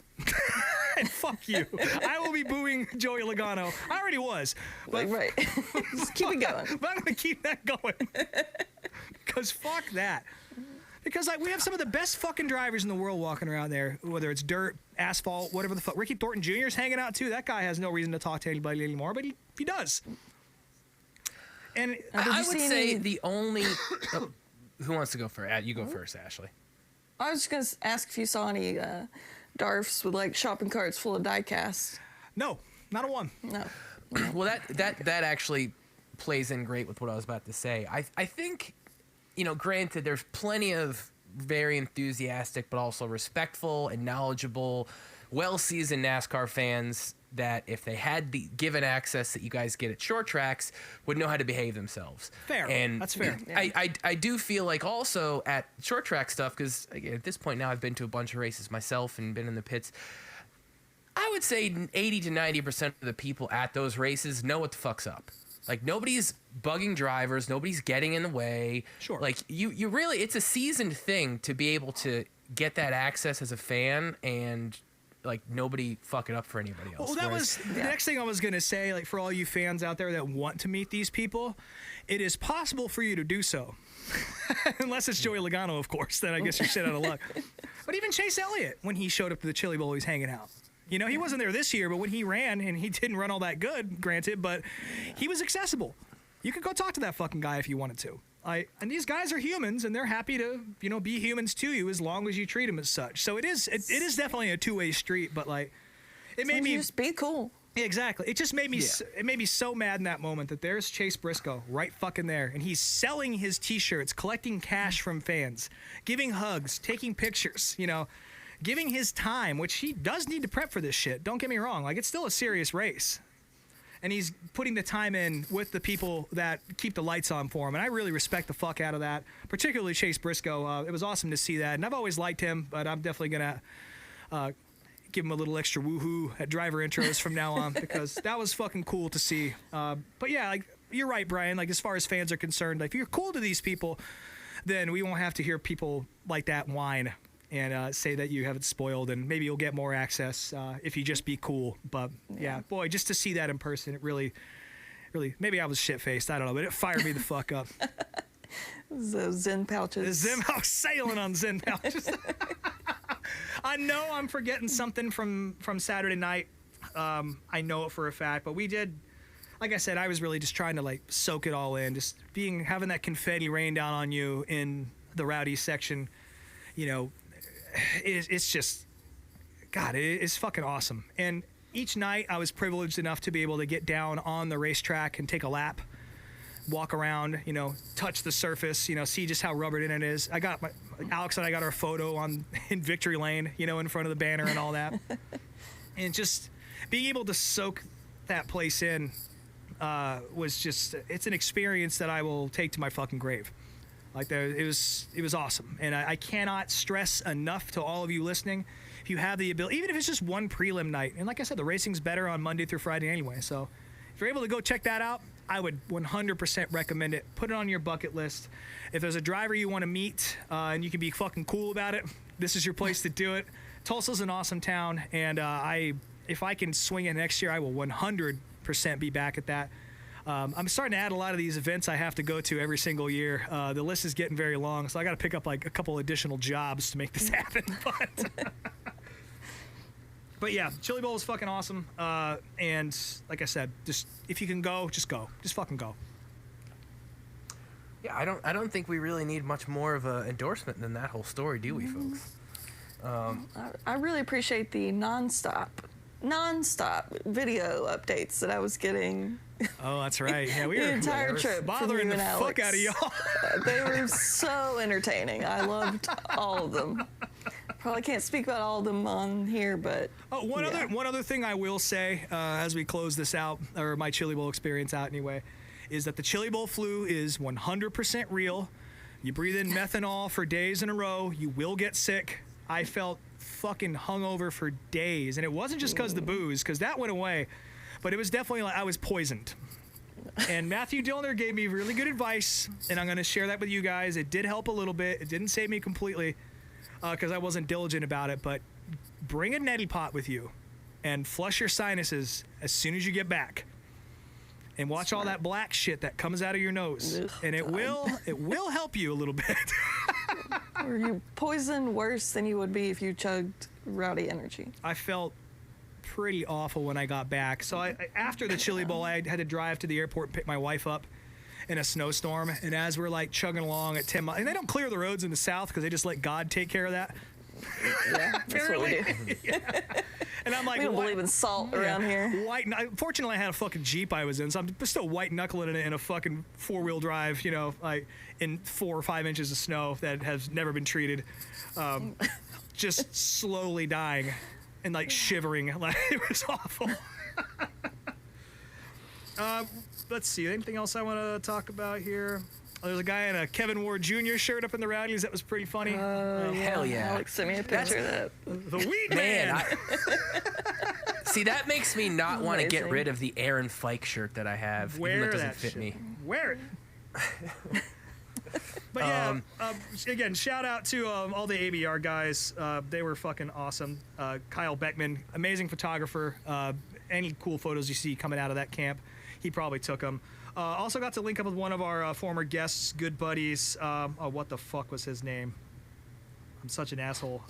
And fuck you. I will be booing Joey Logano. I already was. But, right. Just keep it going. But I'm going to keep that going. Because fuck that. Because like we have some of the best fucking drivers in the world walking around there, whether it's dirt, asphalt, whatever the fuck. Ricky Thornton Jr. is hanging out too. That guy has no reason to talk to anybody anymore, but he does. And I would say the only... Oh, who wants to go first? You go first, Ashley. I was just going to ask if you saw any Darfs with like shopping carts full of die-cast. No, not a one. No. Well, that actually plays in great with what I was about to say. I think, you know, granted, there's plenty of very enthusiastic but also respectful and knowledgeable, well-seasoned NASCAR fans that if they had the given access that you guys get at short tracks would know how to behave themselves. Fair. And that's fair. Yeah. I do feel like also at short track stuff, because at this point now I've been to a bunch of races myself and been in the pits. I would say 80 to 90% of the people at those races know what the fuck's up. Like nobody's bugging drivers, nobody's getting in the way. Sure. Like you really, it's a seasoned thing to be able to get that access as a fan and like nobody fuck it up for anybody else. Well, that was the next thing I was going to say, like for all you fans out there that want to meet these people, it is possible for you to do so. Unless it's Joey Logano, of course, then I guess you're shit out of luck. But even Chase Elliott, when he showed up to the Chili Bowl, he's hanging out. You know, he wasn't there this year, but when he ran, and he didn't run all that good, granted, but he was accessible. You could go talk to that fucking guy if you wanted to. And these guys are humans, and they're happy to, you know, be humans to you as long as you treat them as such. So it is definitely a two-way street, but like, it made me just be cool. Exactly. It just made me it made me so mad in that moment that there's Chase Briscoe right fucking there, and he's selling his T-shirts, collecting cash from fans, giving hugs, taking pictures, you know, giving his time, which he does need to prep for this shit. Don't get me wrong. Like, it's still a serious race. And he's putting the time in with the people that keep the lights on for him. And I really respect the fuck out of that, particularly Chase Briscoe. It was awesome to see that. And I've always liked him, but I'm definitely going to give him a little extra woohoo at driver intros from now on because that was fucking cool to see. But yeah, like you're right, Brien. Like as far as fans are concerned, like, if you're cool to these people, then we won't have to hear people like that whine and say that you have it spoiled, and maybe you'll get more access if you just be cool. But yeah, boy, just to see that in person, it really, maybe I was shit-faced, I don't know, but it fired me the fuck up. Those Zen pouches. I was sailing on Zen pouches. I know I'm forgetting something from Saturday night. I know it for a fact, but we did, like I said, I was really just trying to like soak it all in, just having that confetti rain down on you in the rowdy section, you know, it's just, God, it's fucking awesome. And each night I was privileged enough to be able to get down on the racetrack and take a lap, walk around, you know, touch the surface, you know, see just how rubbered in it is. Alex and I got our photo in Victory Lane, you know, in front of the banner and all that. And just being able to soak that place in was just, it's an experience that I will take to my fucking grave. Like, it was awesome. And I cannot stress enough to all of you listening, if you have the ability, even if it's just one prelim night, and like I said, the racing's better on Monday through Friday anyway, so if you're able to go check that out, I would 100% recommend it. Put it on your bucket list. If there's a driver you want to meet and you can be fucking cool about it, this is your place to do it. Tulsa's an awesome town, and if I can swing it next year, I will 100% be back at that. I'm starting to add a lot of these events I have to go to every single year. The list is getting very long, so I got to pick up like a couple additional jobs to make this happen. But yeah, Chili Bowl is fucking awesome. And like I said, just if you can go, just go. Just fucking go. Yeah, I don't think we really need much more of an endorsement than that whole story, do we, folks? I really appreciate the nonstop video updates that I was getting. Oh, that's right. Yeah, we The were entire trip bothering from the you and fuck Alex. out of y'all. They were so entertaining. I loved all of them. Probably can't speak about all of them on here, but one other thing I will say as we close this out, or my Chili Bowl experience out anyway, is that the Chili Bowl flu is 100% real. You breathe in methanol for days in a row, you will get sick. I felt fucking hungover for days, and it wasn't just because the booze, because that went away, but it was definitely like I was poisoned. And Matthew Dillner gave me really good advice, and I'm going to share that with you guys. It did help a little bit. It didn't save me completely because I wasn't diligent about it, but bring a neti pot with you and flush your sinuses as soon as you get back. And watch all that black shit that comes out of your nose. Ugh, and it will help you a little bit. or you poison worse than you would be if you chugged Rowdy Energy. I felt pretty awful when I got back. So after the Chili Bowl, I had to drive to the airport and pick my wife up in a snowstorm. And as we're like chugging along at 10 miles, and they don't clear the roads in the South because they just let God take care of that. Yeah, that's what we do. Yeah. And I'm like, We don't believe in salt around here. Fortunately, I had a fucking Jeep I was in, so I'm still white knuckling it in a fucking 4-wheel drive, you know, like in 4 or 5 inches of snow that has never been treated, just slowly dying and like shivering, like it was awful. Let's see, anything else I want to talk about here? Oh, there's a guy in a Kevin Ward Jr. shirt up in the Rowdies. That was pretty funny. Hell yeah. Alex sent me a picture of that. The Weed Man. See, that makes me not want to get Amazing. rid of the Aaron Fike shirt that I have. even though Wear it doesn't that fit shit. me. Wear it. But yeah, again, shout out to all the ABR guys. They were fucking awesome. Kyle Beckman, amazing photographer. Any cool photos you see coming out of that camp, he probably took them. Also got to link up with one of our former guests, good buddies. What the fuck was his name? I'm such an asshole.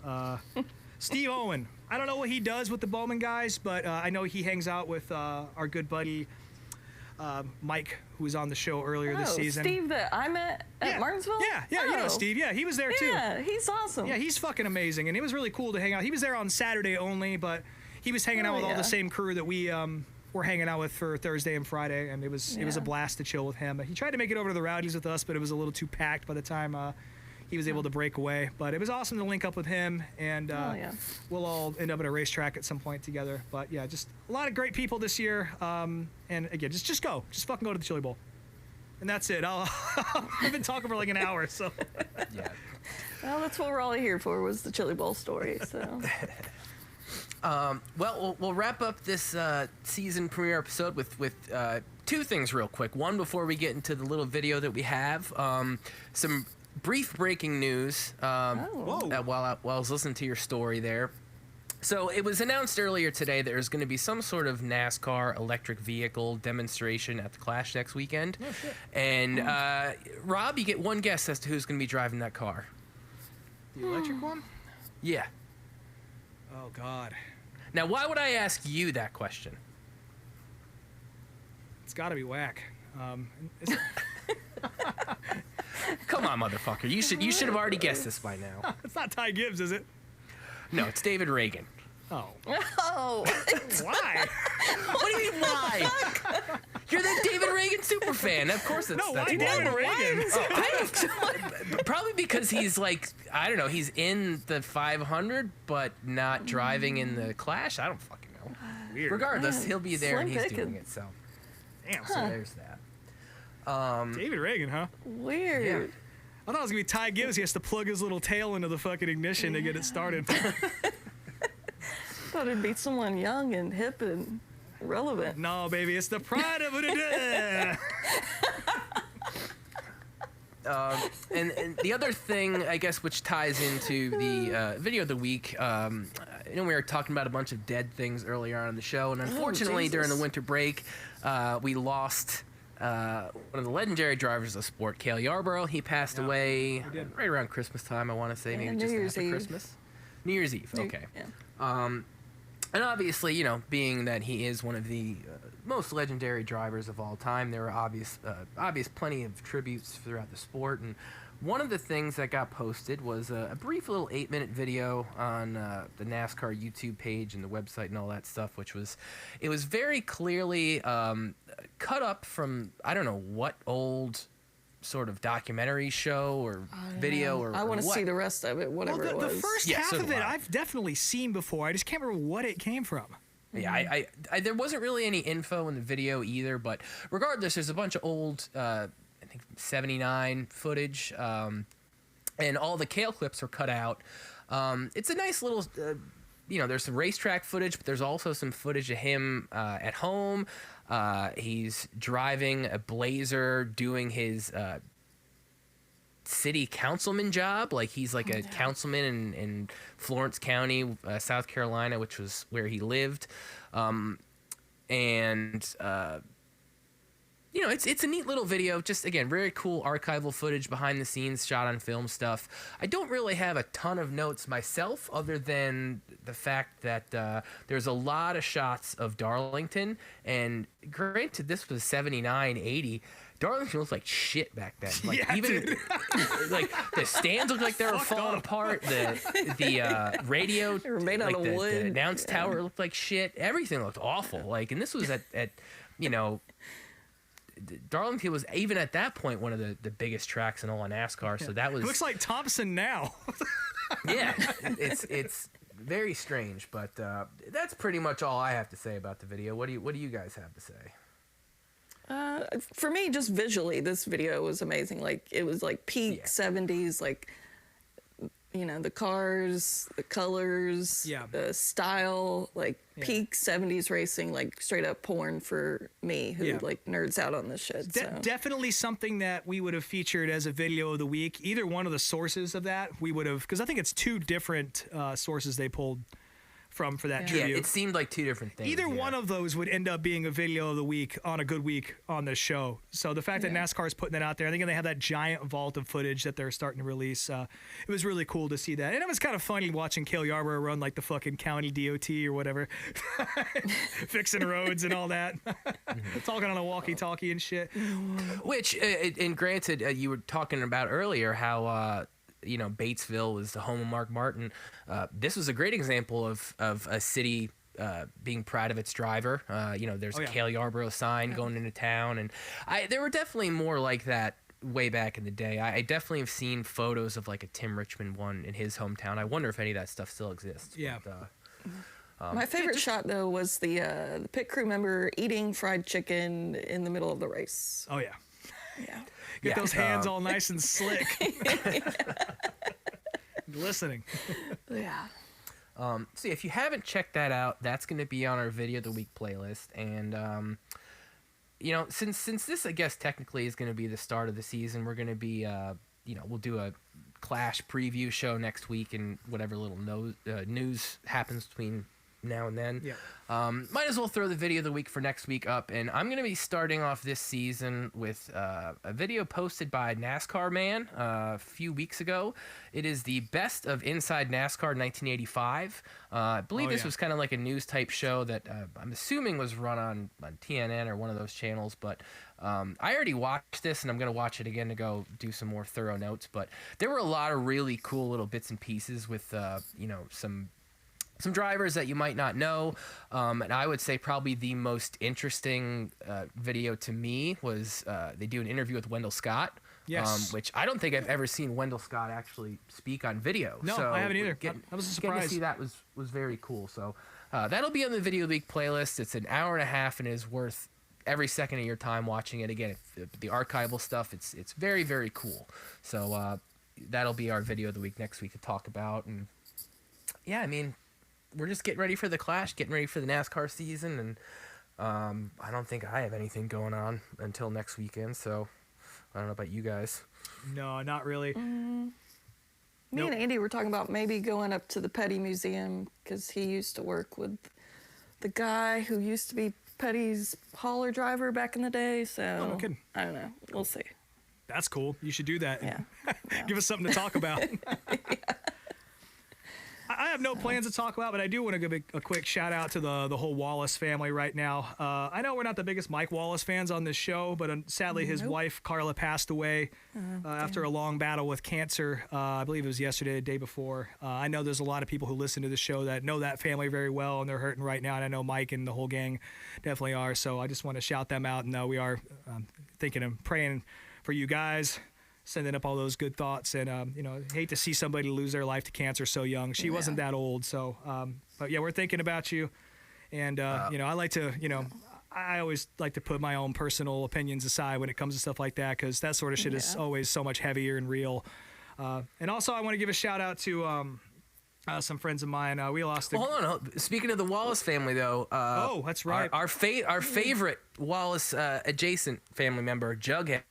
Steve Owen. I don't know what he does with the Bowman guys, but I know he hangs out with our good buddy Mike, who was on the show earlier this season. Steve that I met at Martinsville? Yeah, you know Steve. Yeah, he was there too. Yeah, he's awesome. Yeah, he's fucking amazing, and it was really cool to hang out. He was there on Saturday only, but he was hanging out with all the same crew that we were hanging out with for Thursday and Friday, and it was a blast to chill with him. He tried to make it over to the Rowdies with us, but it was a little too packed by the time he was able to break away. But it was awesome to link up with him, and we'll all end up at a racetrack at some point together. But yeah, just a lot of great people this year. And again, just go. Just fucking go to the Chili Bowl. And that's it. I've been talking for like an hour, so. Yeah. Well, that's what we're all here for, was the Chili Bowl story, so. Well, we'll wrap up this season premiere episode with two things real quick. One, before we get into the little video that we have, some brief breaking news while I was listening to your story there. So it was announced earlier today that there's going to be some sort of NASCAR electric vehicle demonstration at the Clash next weekend. Oh, shit. And Rob, you get one guess as to who's going to be driving that car. The electric one? Yeah. Oh, God. Now, why would I ask you that question? It's got to be Whack. Come on, motherfucker. You should have already guessed this by now. It's not Ty Gibbs, is it? No, it's David Reagan. Oh. Oh, Why? What do you mean, why? You're the David Reagan super fan. Of course it's No, why that's David Reagan? Oh, I don't, probably because he's like, I don't know, he's in the 500, but not driving in the Clash. I don't fucking know. Weird. Regardless, he'll be there and Slim he's doing picking. it, so Damn. there's that. David Reagan, huh? weird. I thought it was gonna be Ty Gibbs. He has to plug his little tail into the fucking ignition to get it started. Thought it'd be someone young and hip and relevant. No, baby, it's the pride of it. And the other thing, I guess, which ties into the video of the week, we were talking about a bunch of dead things earlier on in the show, and unfortunately, during the Jesus. winter break, we lost one of the legendary drivers of the sport, Cale Yarborough. He passed away right around Christmas time, I want to say, maybe New just Year's after Eve. Christmas. New Year's Eve, okay. Yeah. And obviously, being that he is one of the most legendary drivers of all time, there are obvious plenty of tributes throughout the sport. And one of the things that got posted was a brief little 8-minute video on the NASCAR YouTube page and the website and all that stuff, it was very clearly cut up from, I don't know what old sort of documentary show or video or I want to what. see the rest of it, whatever Well, it the was. first Yeah, half so of do it I. I've definitely seen before. I just can't remember what it came from. Yeah, I there wasn't really any info in the video either, but regardless, there's a bunch of old, I think 79 footage, and all the Cale clips are cut out. It's a nice little, there's some racetrack footage, but there's also some footage of him at home. He's driving a Blazer, doing his city councilman job. Like he's like a councilman in Florence County, South Carolina, which was where he lived. It's a neat little video. Just again, very cool archival footage, behind the scenes, shot on film stuff. I don't really have a ton of notes myself, other than the fact that there's a lot of shots of Darlington. And granted, this was 79, 80. Darlington looked like shit back then. Like Yeah, even dude. like the stands looked like they were falling up. apart. The radio, They were made out of the wood. announce tower looked like shit. Everything looked awful. Like, and this was at Darlington was even at that point one of the biggest tracks in all of NASCAR. So that was It looks like Thompson now. yeah. It's very strange, but that's pretty much all I have to say about the video. What do you guys have to say? For me, just visually, this video was amazing. Like, it was like peak 70s, like, the cars, the colors, Yeah. the style, like peak 70s racing, like straight up porn for me, who like nerds out on this shit. Definitely something that we would have featured as a video of the week. Either one of the sources of that, we would have, because I think it's two different sources they pulled from for that Yeah, tribute. it seemed like two different things. Either one of those would end up being a video of the week on a good week on this show. So the fact that NASCAR is putting that out there, I think they have that giant vault of footage that they're starting to release. It was really cool to see that. And it was kind of funny watching Cale Yarborough run like the fucking county DOT or whatever, fixing roads and all that, talking on a walkie-talkie and shit. Which, and granted, you were talking about earlier how Batesville was the home of Mark Martin. This was a great example of a city being proud of its driver. There's a Cale Yarborough sign going into town, and there were definitely more like that way back in the day. I definitely have seen photos of like a Tim Richmond one in his hometown. I wonder if any of that stuff still exists. Yeah. But, My favorite shot, though, was the pit crew member eating fried chicken in the middle of the race. Oh, yeah. Yeah. Get those hands all nice and slick. Listening. Yeah. So if you haven't checked that out, that's going to be on our video of the week playlist. And since this, I guess, technically is going to be the start of the season, we're going to be we'll do a Clash preview show next week, and whatever little news happens between now and then. Yeah. Might as well throw the video of the week for next week up, and I'm going to be starting off this season with a video posted by NASCAR Man a few weeks ago. It is the best of Inside NASCAR 1985. I believe this was kind of like a news type show that I'm assuming was run on TNN or one of those channels, but I already watched this, and I'm going to watch it again to go do some more thorough notes. But there were a lot of really cool little bits and pieces with some some drivers that you might not know. And I would say probably the most interesting video to me was they do an interview with Wendell Scott. Yes. Which I don't think I've ever seen Wendell Scott actually speak on video. No, so I haven't either. That was a surprise. Getting to see that was very cool. So that'll be on the Video League playlist. It's an hour and a half and is worth every second of your time watching it. Again, the archival stuff, it's very, very cool. So that'll be our Video of the Week next week to talk about. And yeah, I mean, we're just getting ready for the Clash, getting ready for the NASCAR season. And I don't think I have anything going on until next weekend. So I don't know about you guys. No, not really. Me Nope. and Andy were talking about maybe going up to the Petty Museum because he used to work with the guy who used to be Petty's hauler driver back in the day. So Oh, no kidding. I don't know. We'll see. That's cool. You should do that. Yeah. Give us something to talk about. I have no plans to talk about, but I do want to give a quick shout out to the whole Wallace family right now. I know we're not the biggest Mike Wallace fans on this show, but sadly his wife Carla passed away after a long battle with cancer. I believe it was yesterday, the day before. I know there's a lot of people who listen to the show that know that family very well, and they're hurting right now. And I know Mike and the whole gang definitely are. So I just want to shout them out. And we are thinking and praying for you guys, sending up all those good thoughts. And, hate to see somebody lose their life to cancer so young. She wasn't that old. So, but yeah, we're thinking about you. And, I like to, I always like to put my own personal opinions aside when it comes to stuff like that, because that sort of shit is always so much heavier and real. And also I want to give a shout out to some friends of mine. We lost. Hold on. Speaking of the Wallace family, though. Oh, that's right. Our favorite Wallace adjacent family member, Jughead.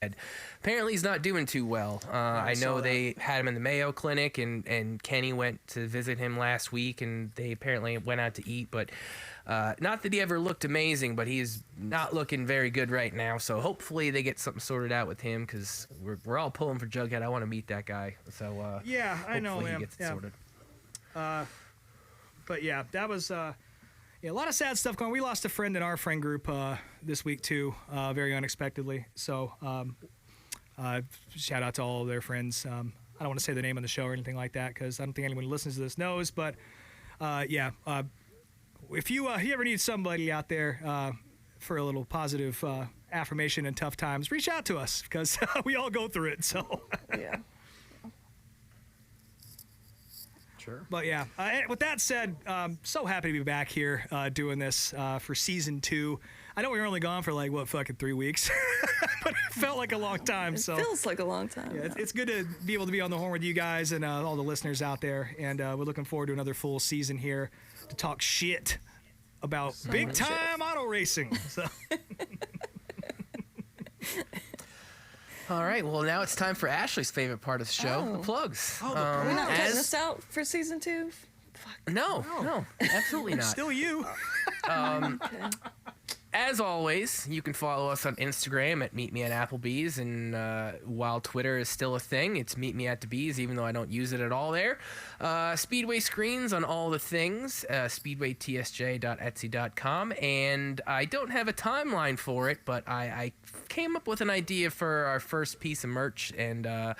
Apparently, he's not doing too well. I know they had him in the Mayo Clinic, and Kenny went to visit him last week, and they apparently went out to eat. But not that he ever looked amazing, but he's not looking very good right now. So hopefully they get something sorted out with him, because we're all pulling for Jughead. I want to meet that guy. So yeah, I know, hopefully man. he gets it sorted. But yeah, that was a lot of sad stuff going on. We lost a friend in our friend group this week too, very unexpectedly. So shout out to all of their friends. I don't want to say the name of the show or anything like that, because I don't think anyone who listens to this knows. But if you ever need somebody out there for a little positive affirmation in tough times, reach out to us, because we all go through it. So Yeah. Sure. But yeah, with that said, so happy to be back here doing this for season 2. I know we were only gone for 3 weeks, but it felt like a long time. It So feels like a long time. yeah, it's good to be able to be on the horn with you guys and all the listeners out there. And we're looking forward to another full season here to talk shit about big time auto racing. So. All right, well, now it's time for Ashley's favorite part of the show, the plugs. We're not putting this out for season 2? Fuck. No, absolutely not. Still you. Okay. As always, you can follow us on Instagram at Meet Me at Applebee's, and while Twitter is still a thing, it's Meet Me at the Bees, even though I don't use it at all there. Speedway screens on all the things, speedwaytsj.etsy.com, and I don't have a timeline for it, but I came up with an idea for our first piece of merch, and I'm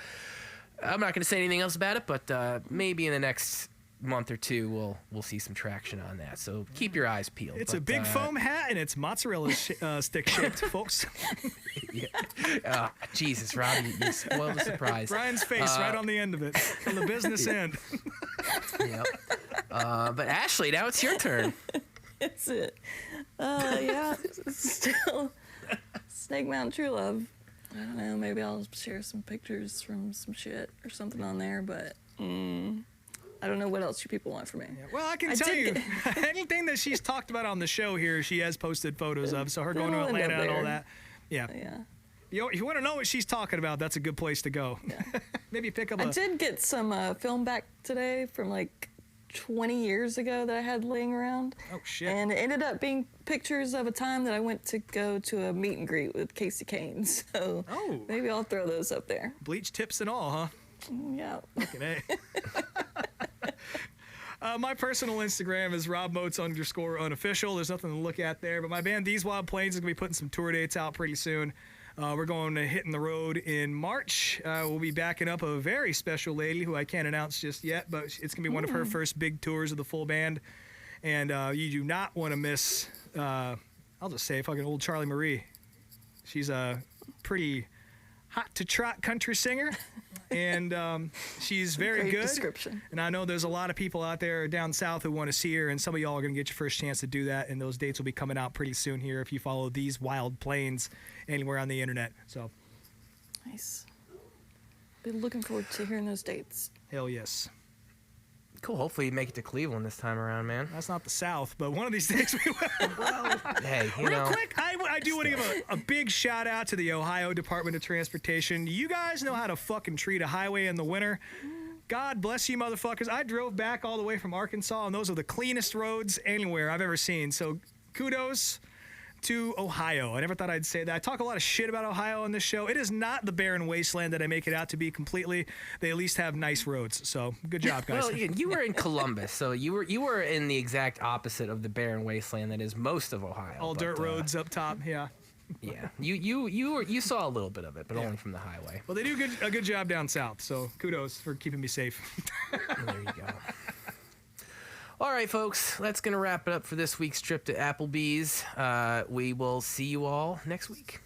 not going to say anything else about it, but maybe in the next month or two we'll see some traction on that, so keep your eyes peeled. It's a big foam hat, and it's mozzarella stick shaped, folks. Jesus, Rob, you spoiled the surprise. Brian's face right on the end of it, on the business end. Yep. But Ashley, now it's your turn. That's it. Yeah, still Snake Mountain Truelove. I don't know, maybe I'll share some pictures from some shit or something on there, but I don't know what else you people want from me. Yeah, well, I can tell you, anything that she's talked about on the show here, she has posted photos of. So her going to Atlanta and all that. Yeah. Yeah. You want to know what she's talking about, that's a good place to go. Yeah. Maybe pick up I did get some film back today from 20 years ago that I had laying around. Oh, shit. And it ended up being pictures of a time that I went to go to a meet and greet with Casey Kane. So maybe I'll throw those up there. Bleach tips and all, huh? Yeah. Fucking A. My personal Instagram is robmotes_unofficial. There's nothing to look at there. But my band These Wild Planes is going to be putting some tour dates out pretty soon. We're going to hitting the road in March. We'll be backing up a very special lady who I can't announce just yet, but it's going to be one of her first big tours of the full band. And you do not want to miss, I'll just say fucking old Charlie Marie. She's a pretty hot to trot country singer, and she's very Great good. description. And I know there's a lot of people out there down south who want to see her, and some of y'all are going to get your first chance to do that, and those dates will be coming out pretty soon here if you follow These Wild Plains anywhere on the internet. So, Nice. Be looking forward to hearing those dates. hell yes. Cool. Hopefully you make it to Cleveland this time around, man. That's not the South, but one of these days we will. Hey, you Real know. quick, I do want to give a big shout out to the Ohio Department of Transportation. You guys know how to fucking treat a highway in the winter. God bless you, motherfuckers. I drove back all the way from Arkansas, and those are the cleanest roads anywhere I've ever seen. So kudos to Ohio. I never thought I'd say that. I talk a lot of shit about Ohio on this show. It is not the barren wasteland that I make it out to be completely. They at least have nice roads. So good job, guys. Well, you were in Columbus, so you were in the exact opposite of the barren wasteland that is most of Ohio. all but, dirt roads up top. Yeah. Yeah, you saw a little bit of it, but only from the highway. Well, they do a good job down south. So kudos for keeping me safe. There you go. All right, folks, that's going to wrap it up for this week's trip to Applebee's. We will see you all next week.